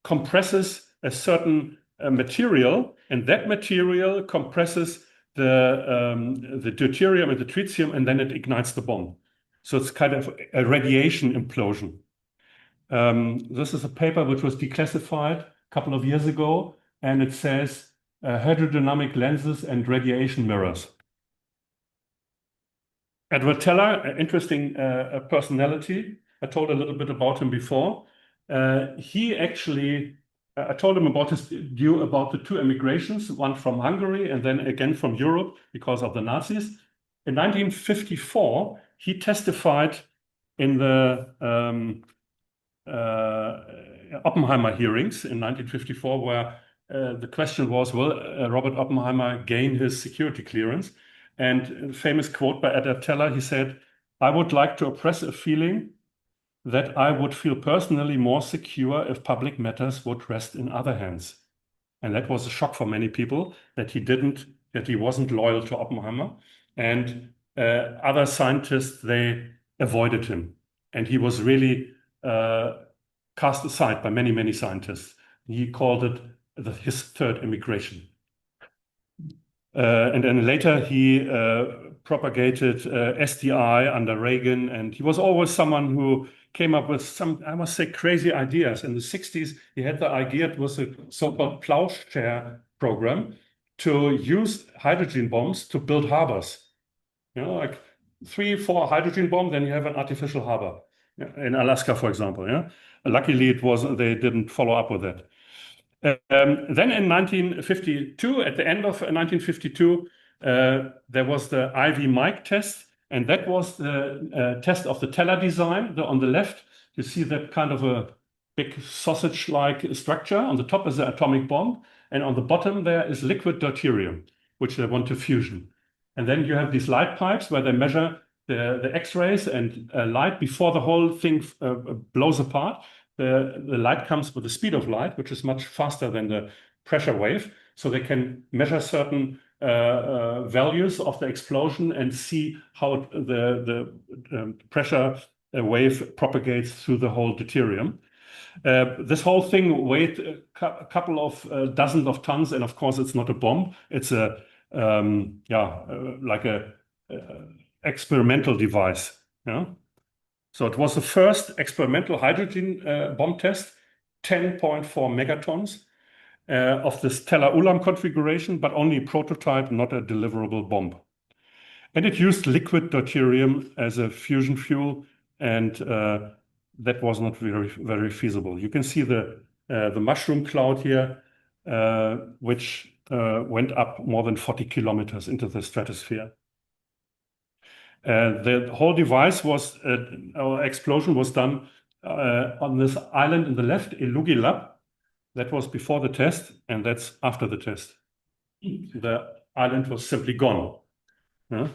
compresses a certain material, and that material compresses the deuterium and the tritium, and then it ignites the bomb. So it's kind of a radiation implosion. This is a paper which was declassified a couple of years ago, and it says hydrodynamic lenses and radiation mirrors. Edward Teller, an interesting personality. I told a little bit about him before. He actually, I told him about his view about the two emigrations, one from Hungary and then again from Europe because of the Nazis. In 1954, he testified in the Oppenheimer hearings in 1954, where the question was, will Robert Oppenheimer gain his security clearance? And a famous quote by Edward Teller, he said, "I would like to oppress a feeling that I would feel personally more secure if public matters would rest in other hands." And that was a shock for many people that he wasn't loyal to Oppenheimer. And other scientists, they avoided him. And he was really cast aside by many, many scientists. He called it his third immigration. And then later he propagated SDI under Reagan, and he was always someone who came up with some, I must say, crazy ideas. In the 60s, he had the idea, it was a so-called plowshare program, to use hydrogen bombs to build harbors. You know, like 3-4 hydrogen bombs, then you have an artificial harbor. In Alaska, for example. Yeah, luckily they didn't follow up with that. Then in 1952, at the end of 1952, there was the IV mic test, and that was the test of the Teller design. On the left, you see that kind of a big sausage-like structure. On the top is the atomic bomb, and on the bottom there is liquid deuterium, which they want to fusion. And then you have these light pipes where they measure the X-rays and light before the whole thing blows apart. The light comes with the speed of light, which is much faster than the pressure wave. So they can measure certain values of the explosion and see how the pressure wave propagates through the whole deuterium. This whole thing weighed a couple of dozens of tons, and of course it's not a bomb. It's a like a experimental device. Yeah? So it was the first experimental hydrogen bomb test, 10.4 megatons of this Teller-Ulam configuration, but only a prototype, not a deliverable bomb. And it used liquid deuterium as a fusion fuel, and that was not very, very feasible. You can see the mushroom cloud here, which went up more than 40 kilometers into the stratosphere. The whole device was, explosion was done on this island in the left, Ilugilab. That was before the test, and that's after the test. The island was simply gone. Yeah?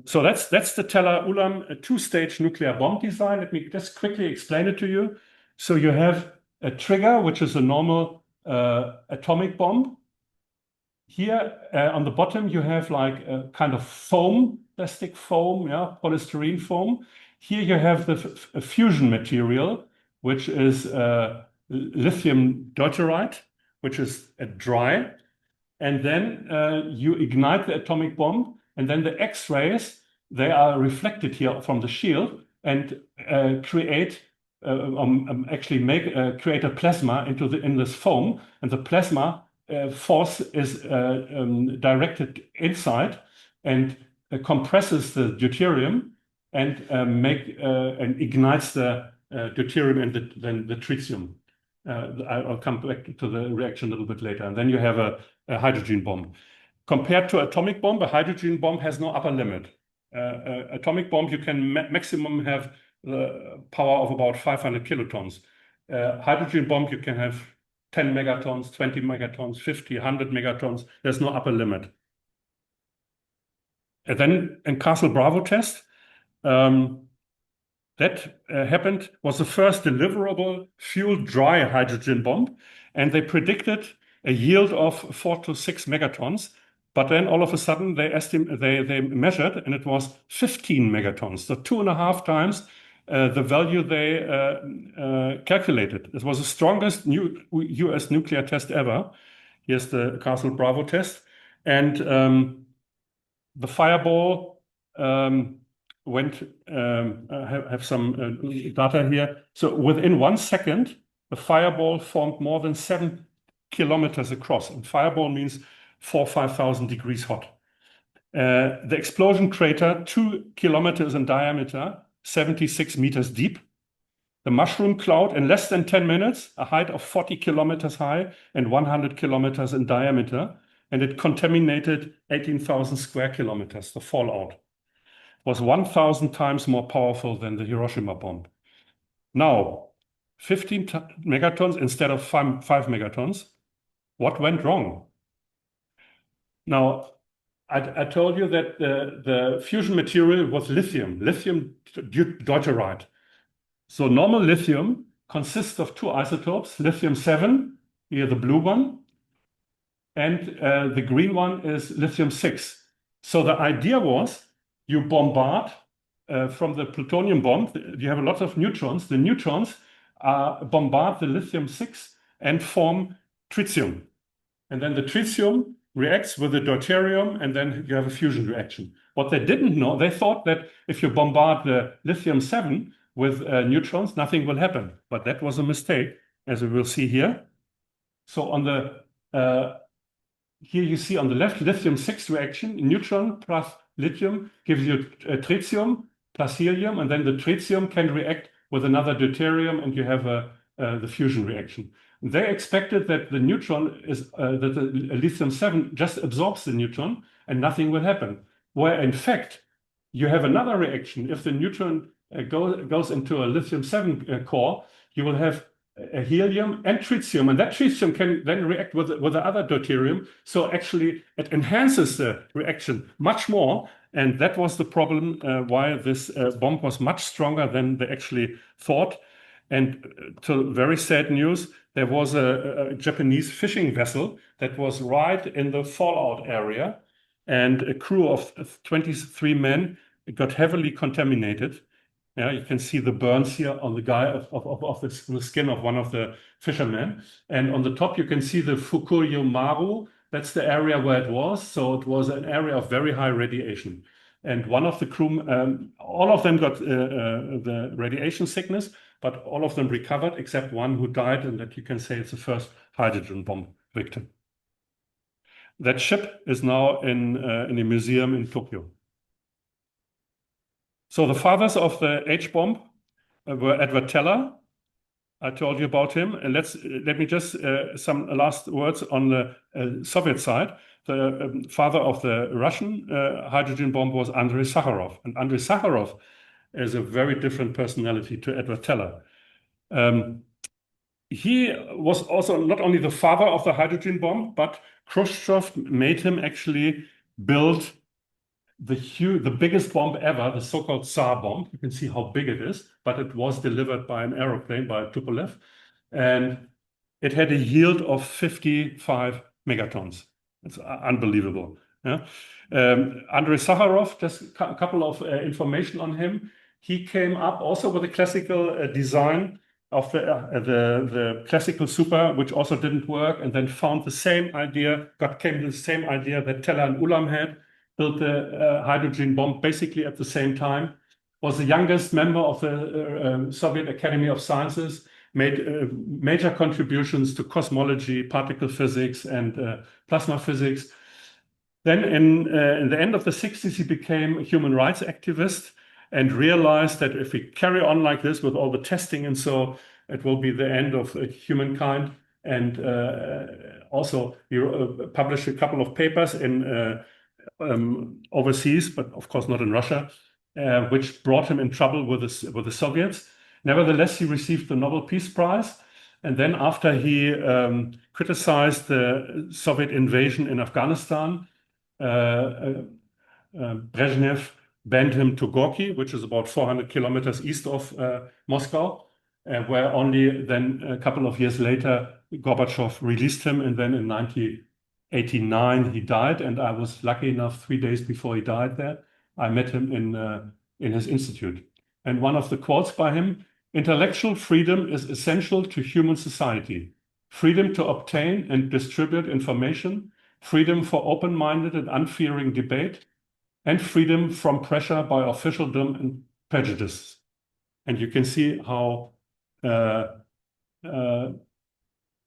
So that's the Teller-Ulam two-stage nuclear bomb design. Let me just quickly explain it to you. So you have a trigger, which is a normal atomic bomb. Here on the bottom, you have like a kind of foam, plastic foam, yeah, polystyrene foam. Here you have the fusion material, which is lithium deuteride, which is dry. And then you ignite the atomic bomb, and then the X-rays, they are reflected here from the shield and create create a plasma in this foam, and the plasma force is directed inside and compresses the deuterium and and ignites the deuterium and then the tritium. I'll come back to the reaction a little bit later. And then you have a hydrogen bomb. Compared to atomic bomb, a hydrogen bomb has no upper limit. Atomic bomb, you can maximum have the power of about 500 kilotons. Hydrogen bomb, you can have 10 megatons, 20 megatons, 50, 100 megatons. There's no upper limit. And then in Castle Bravo test, that happened, was the first deliverable fuel dry hydrogen bomb. And they predicted a yield of 4 to 6 megatons. But then all of a sudden they measured, and it was 15 megatons. So 2.5 times the value they calculated. It was the strongest new US nuclear test ever. Here's the Castle Bravo test. And the fireball went, have some data here. So within 1 second, the fireball formed more than 7 kilometers across. And fireball means 4,000 or 5,000 degrees hot. The explosion crater, 2 kilometers in diameter, 76 meters deep. The mushroom cloud in less than 10 minutes, a height of 40 kilometers high and 100 kilometers in diameter. And it contaminated 18,000 square kilometers. The fallout was 1,000 times more powerful than the Hiroshima bomb. Now, 15 megatons instead of 5 megatons. What went wrong? Now, I told you that the fusion material was lithium deuterite. So normal lithium consists of 2 isotopes, lithium-7, here the blue one, and the green one is lithium-6. So the idea was you bombard from the plutonium bomb, you have a lot of neutrons. The neutrons bombard the lithium-6 and form tritium. And then the tritium reacts with the deuterium, and then you have a fusion reaction. What they didn't know, they thought that if you bombard the lithium-7 with neutrons, nothing will happen. But that was a mistake, as we will see here. So on the here you see on the left, lithium-6 reaction, neutron plus lithium gives you tritium plus helium, and then the tritium can react with another deuterium, and you have the fusion reaction. They expected that the neutron is that the lithium-7 just absorbs the neutron and nothing will happen. Where in fact you have another reaction. If the neutron goes into a lithium-7 core, you will have a helium and tritium, and that tritium can then react with the other deuterium. So actually, it enhances the reaction much more, and that was the problem why this bomb was much stronger than they actually thought. And to very sad news, there was a Japanese fishing vessel that was right in the fallout area, and a crew of 23 men got heavily contaminated. Yeah, you can see the burns here on the guy of the skin of one of the fishermen. And on the top, you can see the Fukuyo Maru. That's the area where it was. So it was an area of very high radiation. And one of the crew, all of them got the radiation sickness, but all of them recovered except one who died, and that you can say it's the first hydrogen bomb victim. That ship is now in a museum in Tokyo. So the fathers of the H-bomb were Edward Teller. I told you about him. And let me just some last words on the Soviet side. The father of the Russian hydrogen bomb was Andrei Sakharov. And Andrei Sakharov is a very different personality to Edward Teller. He was also not only the father of the hydrogen bomb, but Khrushchev made him actually build the biggest bomb ever, the so-called Tsar bomb. You can see how big it is, but it was delivered by an aeroplane, by Tupolev, and it had a yield of 55 megatons. It's unbelievable. Yeah? Andrei Sakharov, just a couple of information on him. He came up also with a classical design of the classical super, which also didn't work, and then found the same idea, came to the same idea that Teller and Ulam had, built the hydrogen bomb basically at the same time, was the youngest member of the Soviet Academy of Sciences, made major contributions to cosmology, particle physics, and plasma physics. Then in the end of the 60s, he became a human rights activist and realized that if we carry on like this with all the testing and so, it will be the end of humankind. And also, he published a couple of papers in overseas, but of course not in Russia, which brought him in trouble with the Soviets. Nevertheless, he received the Nobel Peace Prize. And then after he criticized the Soviet invasion in Afghanistan, Brezhnev banned him to Gorky, which is about 400 kilometers east of Moscow, where only then a couple of years later, Gorbachev released him. And then in 1989, he died. And I was lucky enough 3 days before he died there. I met him in his institute. And one of the quotes by him, intellectual freedom is essential to human society. Freedom to obtain and distribute information, freedom for open-minded and unfearing debate, and freedom from pressure by officialdom and prejudice. And you can see how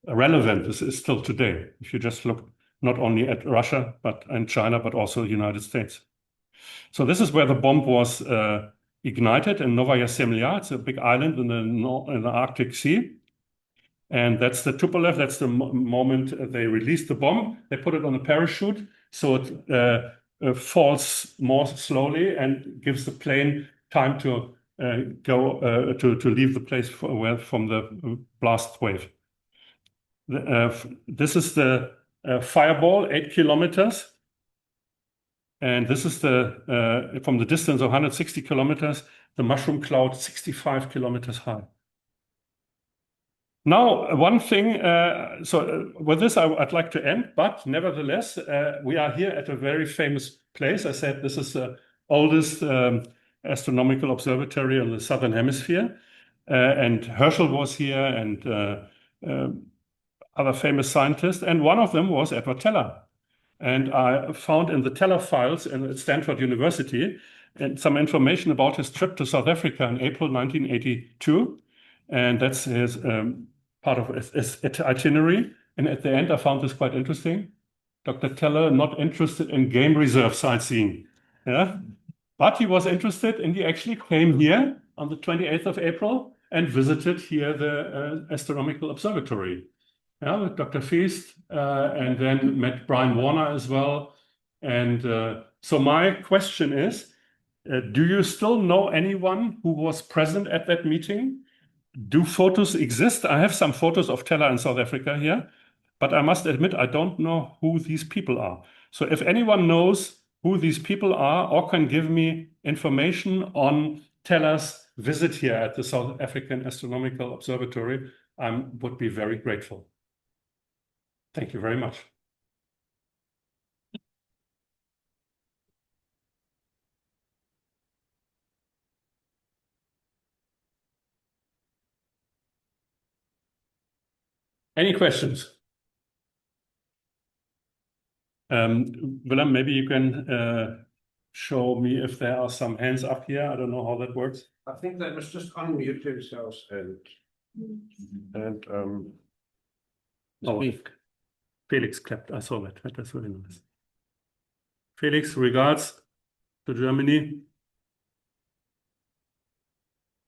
relevant this is still today, if you just look not only at Russia and China, but also the United States. So this is where the bomb was ignited in Novaya Zemlya. It's a big island in the Arctic Sea. And that's the Tupolev. That's the moment they released the bomb. They put it on a parachute, so it falls more slowly and gives the plane time to to leave the place from the blast wave. This is the fireball, 8 kilometers. And this is from the distance of 160 kilometers, the mushroom cloud 65 kilometers high. Now, one thing, with this, I'd like to end, but nevertheless, we are here at a very famous place. I said this is the oldest astronomical observatory in the Southern Hemisphere. And Herschel was here and other famous scientists. And one of them was Edward Teller. And I found in the Teller files at Stanford University some information about his trip to South Africa in April 1982. And that's his part of his itinerary. And at the end, I found this quite interesting. Dr. Teller not interested in game reserve sightseeing. Yeah? But he was interested, and he actually came here on the 28th of April and visited here the astronomical observatory. Yeah, with Dr. Feast, and then met Brian Warner as well. And so my question is, do you still know anyone who was present at that meeting? Do photos exist? I have some photos of Teller in South Africa here, but I must admit I don't know who these people are. So if anyone knows who these people are or can give me information on Teller's visit here at the South African Astronomical Observatory, I would be very grateful. Thank you very much. Any questions? Willem, maybe you can show me if there are some hands up here. I don't know how that works. I think they must just unmute themselves and speak. Felix clapped. I saw that. That's really nice. Felix, regards to Germany.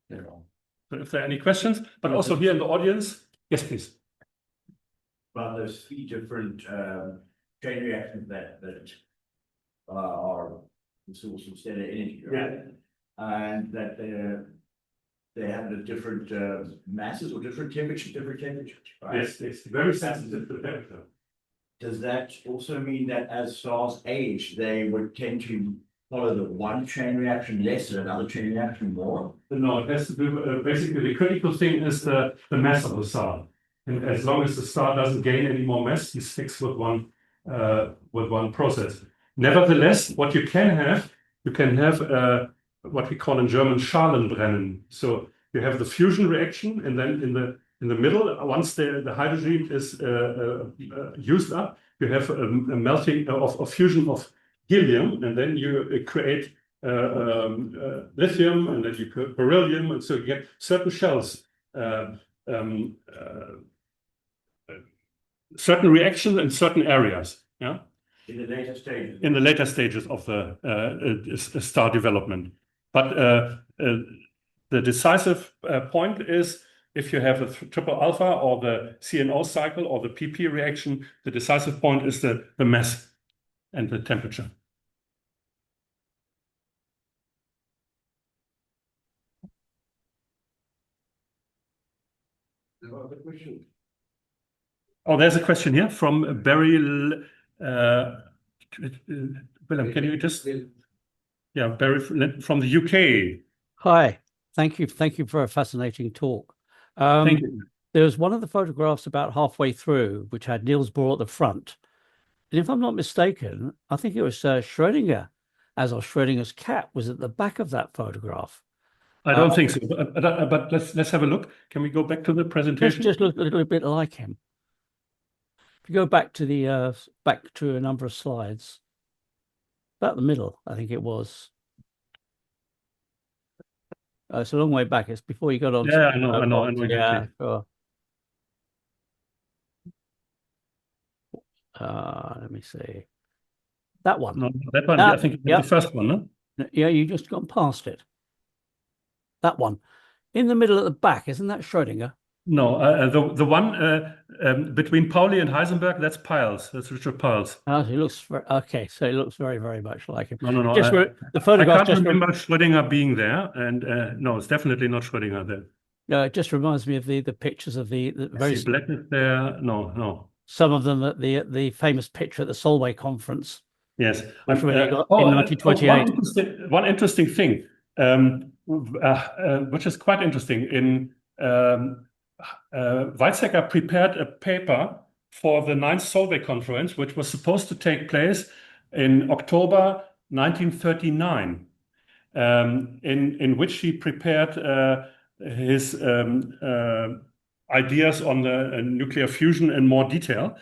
Yeah. So if there are any questions, but also here in the audience, yes, please. Well, there's 3 different chain reactions that are the source of stellar energy, right? And that they have the different masses or different temperatures, right? Yes, it's very sensitive to temperature. Does that also mean that as stars age, they would tend to follow the one chain reaction less and another chain reaction more? No, it has to do, basically the critical thing is the mass of the star. And as long as the star doesn't gain any more mass, he sticks with one process. Nevertheless, what you can have what we call in German Schalenbrennen. So you have the fusion reaction, and then in the middle, once the hydrogen is used up, you have a melting of fusion of helium, and then you create lithium, and then you create beryllium, and so you get certain shells, certain reactions in certain areas. Yeah. In the later stages. In the later stages of the star development, but the decisive point is if you have a triple alpha or the CNO cycle or the PP reaction, the decisive point is the mass and the temperature. Oh, there's a question here from Barry. Willem, can you just? Yeah, Barry from the UK. Hi, thank you for a fascinating talk. Thank you. There was one of the photographs about halfway through, which had Niels Bohr at the front. And if I'm not mistaken, I think it was Schrödinger, as of Schrödinger's cat, was at the back of that photograph. I don't think so. But let's have a look. Can we go back to the presentation? Just look a little bit like him. If you go back to the back to a number of slides, about the middle, I think it was. It's a long way back. It's before you got on. Yeah, I know exactly. Yeah, sure. Let me see. That one. No, that one. I think the first one, no? Yeah, you just gone past it. That one. In the middle at the back, isn't that Schrödinger? No, the one between Pauli and Heisenberg, that's Piles. That's Richard Piles. Oh, he looks okay. So he looks very, very much like him. No. The photograph. I can't remember Schrödinger being there, and no, it's definitely not Schrödinger there. No, it just reminds me of the pictures of the very. See Blackett there. No. Some of them at the famous picture at the Solvay conference. Yes, which we got in 1928. One interesting thing, which is quite interesting. In Weizsäcker prepared a paper for the 9th Solvay conference, which was supposed to take place in October 1939, in which he prepared his ideas on the nuclear fusion in more detail.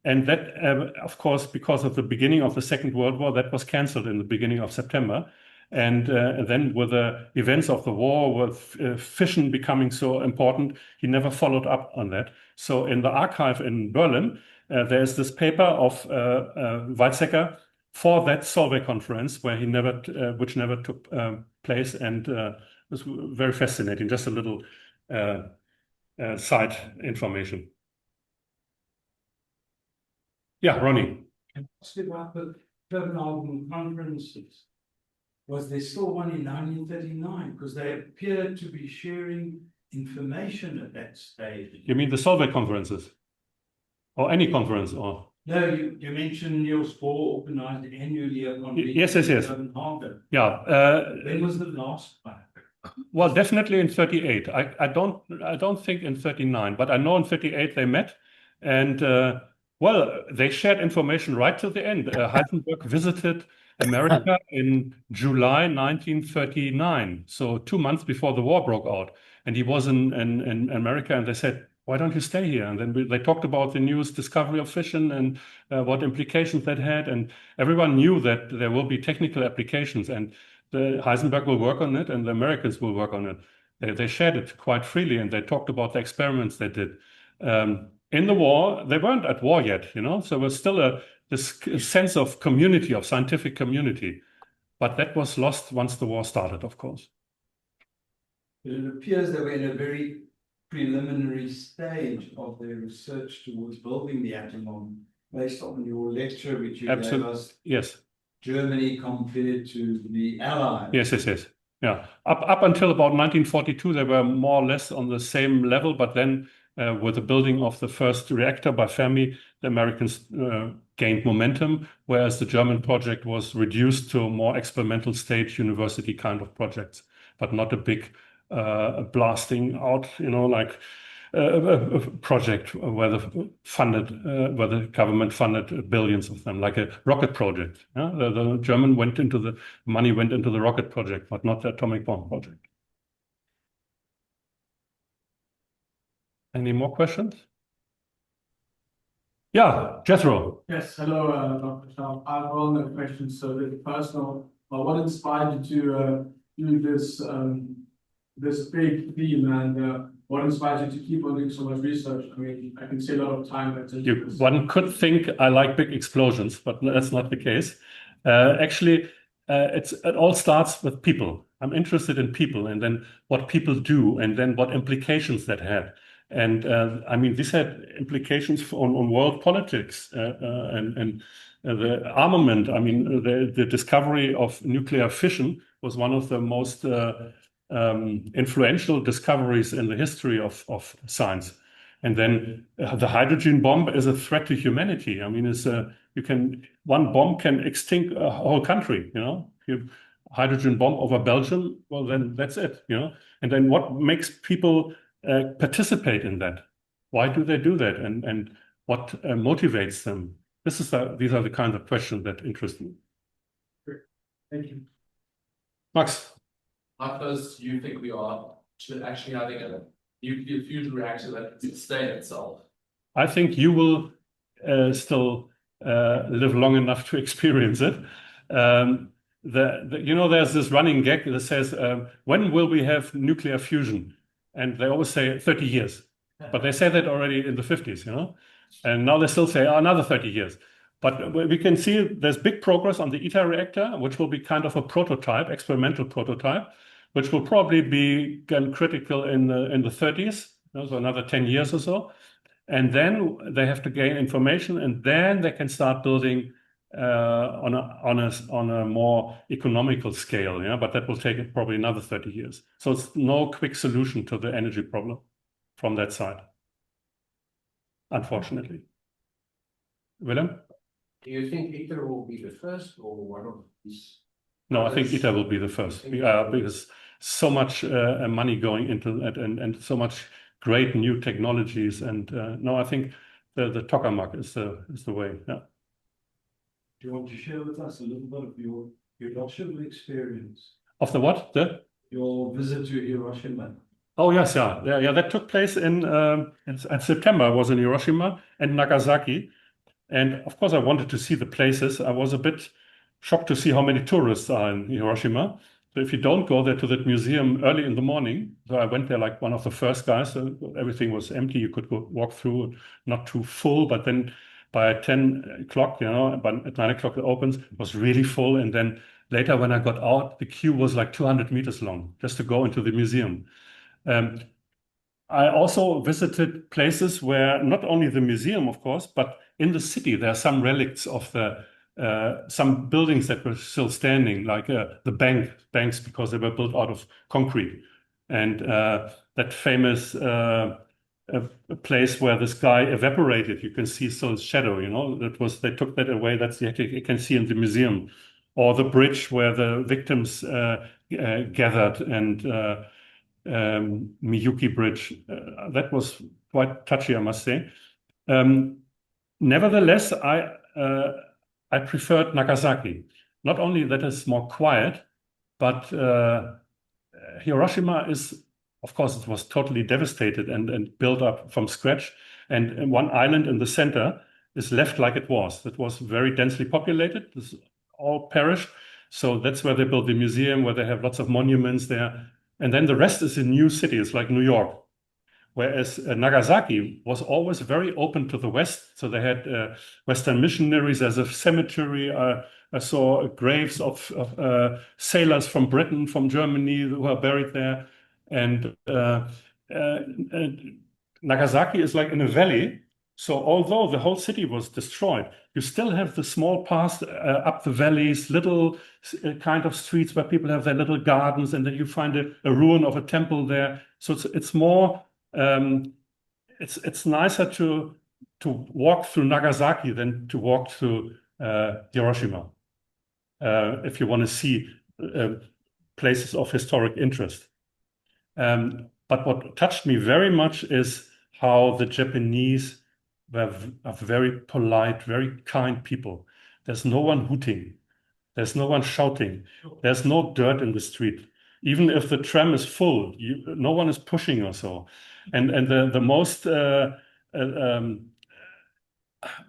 And that, of course, because of the beginning of the Second World War, that was cancelled in the beginning of September. And then with the events of the war, with fission becoming so important, he never followed up on that. So in the archive in Berlin, there's this paper of Weizsäcker for that Solvay conference, where which never took place, and it was very fascinating. Just a little side information. Yeah, Ronnie. Ask about the Copenhagen conferences. Was there still one in 1939? Because they appeared to be sharing information at that stage. You mean the Solvay conferences? Or any conference? Or no, you mentioned Niels Bohr organized annually a conference. Yes. In Copenhagen. Yeah. When was the last one? Well, definitely in 38. I don't think in 39, but I know in 38 they met, and well, they shared information right to the end. Heisenberg visited America in July 1939, so 2 months before the war broke out. And he was in America, and they said, why don't you stay here? And then they talked about the newest discovery of fission and what implications that had. And everyone knew that there will be technical applications, and Heisenberg will work on it, and the Americans will work on it. They shared it quite freely, and they talked about the experiments they did. In the war, they weren't at war yet, so there was still this sense of community, of scientific community. But that was lost once the war started, of course. It appears they were in a very preliminary stage of their research towards building the atom bomb, based on your lecture, which you gave us. Yes. Germany compared to the Allies. Yes. Yeah. Up until about 1942, they were more or less on the same level, but then with the building of the first reactor by Fermi, the Americans gained momentum, whereas the German project was reduced to a more experimental stage university kind of projects, but not a big blasting out, like a project where the government funded billions of them, like a rocket project. Yeah? The German money went into the rocket project, but not the atomic bomb project. Any more questions? Yeah, Jethro. Yes, hello, Dr. Schaaf. I have all the questions. So the first one, what inspired you to do this big theme, and what inspired you to keep on doing so much research? I mean, I can see a lot of time that's into this. One could think I like big explosions, but that's not the case. Actually, it all starts with people. I'm interested in people, and then what people do, and then what implications that had. And I mean, this had implications on world politics and the armament. I mean, the discovery of nuclear fission was one of the most influential discoveries in the history of science. And then the hydrogen bomb is a threat to humanity. I mean, one bomb can extinct a whole country. Hydrogen bomb over Belgium, well, then that's it. And then what makes people participate in that? Why do they do that? And what motivates them? These are the kinds of questions that interest me. Thank you. Max. how close do you think we are to actually having a nuclear fusion reactor that can sustain itself? I think you will still live long enough to experience it. There's this running gag that says, when will we have nuclear fusion? And they always say 30 years. But they said that already in the 50s, and now they still say, oh, another 30 years. But we can see there's big progress on the ITER reactor, which will be kind of a prototype, experimental prototype, which will probably be critical in the 30s, so another 10 years or so. And then they have to gain information, and then they can start building on a more economical scale. But that will take probably another 30 years. So it's no quick solution to the energy problem from that side, unfortunately. Willem? Do you think ITER will be the first or one of these? No, I think ITER will be the first, because so much money going into it, and so much great new technologies. And no, I think the tokamak is the way. Yeah. Do you want to share with us a little bit of your Hiroshima experience? Of the what? Your visit to Hiroshima. Oh yes, yeah. That took place in September. I was in Hiroshima and Nagasaki, and of course I wanted to see the places. I was a bit shocked to see how many tourists are in Hiroshima. So if you don't go there to that museum early in the morning, so I went there like one of the first guys. So everything was empty. You could go walk through, not too full, but then by 10 o'clock, but at 9 o'clock it opens. It was really full, and then later when I got out, the queue was like 200 meters long just to go into the museum. I also visited places where not only the museum, of course, but in the city there are some relics of some buildings that were still standing, like the banks, because they were built out of concrete, and that famous place where this guy evaporated. You can see still his shadow. They took that away. That's you can see in the museum, or the bridge where the victims gathered, and Miyuki Bridge. That was quite touchy, I must say. Nevertheless, I preferred Nagasaki. Not only that it's more quiet, but Hiroshima is, of course, it was totally devastated and built up from scratch. And one island in the center is left like it was. It was very densely populated. It's all perished. So that's where they built the museum, where they have lots of monuments there. And then the rest is a new city. It's like New York. Whereas Nagasaki was always very open to the West. So they had Western missionaries as a cemetery. I saw graves of sailors from Britain, from Germany, who are buried there. And Nagasaki is like in a valley. So although the whole city was destroyed, you still have the small paths up the valleys, little kind of streets where people have their little gardens, and then you find a ruin of a temple there. So it's more, it's nicer to walk through Nagasaki than to walk through Hiroshima, if you want to see places of historic interest. But what touched me very much is how the Japanese are very polite, very kind people. There's no one hooting. There's no one shouting. There's no dirt in the street. Even if the tram is full, no one is pushing or so. And the most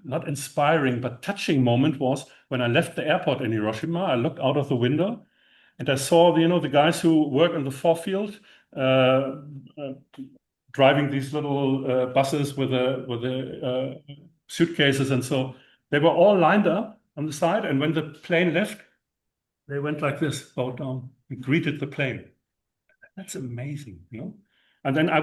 not inspiring but touching moment was when I left the airport in Hiroshima. I looked out of the window and I saw the guys who work in the forefield driving these little buses with the suitcases, and so they were all lined up on the side. And when the plane left, they went like this, bowed down, and greeted the plane. That's amazing, And then I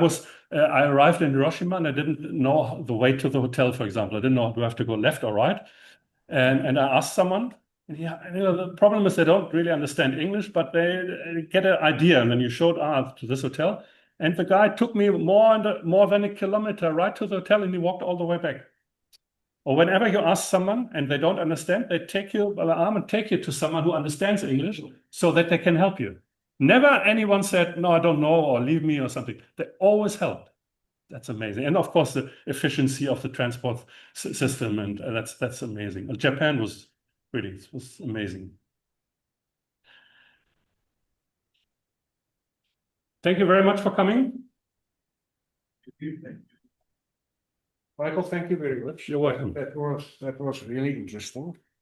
arrived in Hiroshima, and I didn't know the way to the hotel, for example. I didn't know, do I have to go left or right? And I asked someone, and the problem is they don't really understand English, but they get an idea. And then you showed to this hotel. And the guy took me more than a kilometer right to the hotel, and he walked all the way back. Or whenever you ask someone and they don't understand, they take you by the arm and take you to someone who understands English so that they can help you. Never anyone said, no, I don't know, or leave me or something. They always helped. That's amazing. And of course, the efficiency of the transport system, and that's amazing. Japan was really, it was amazing. Thank you very much for coming. Michael, thank you very much. You're welcome. That was really interesting.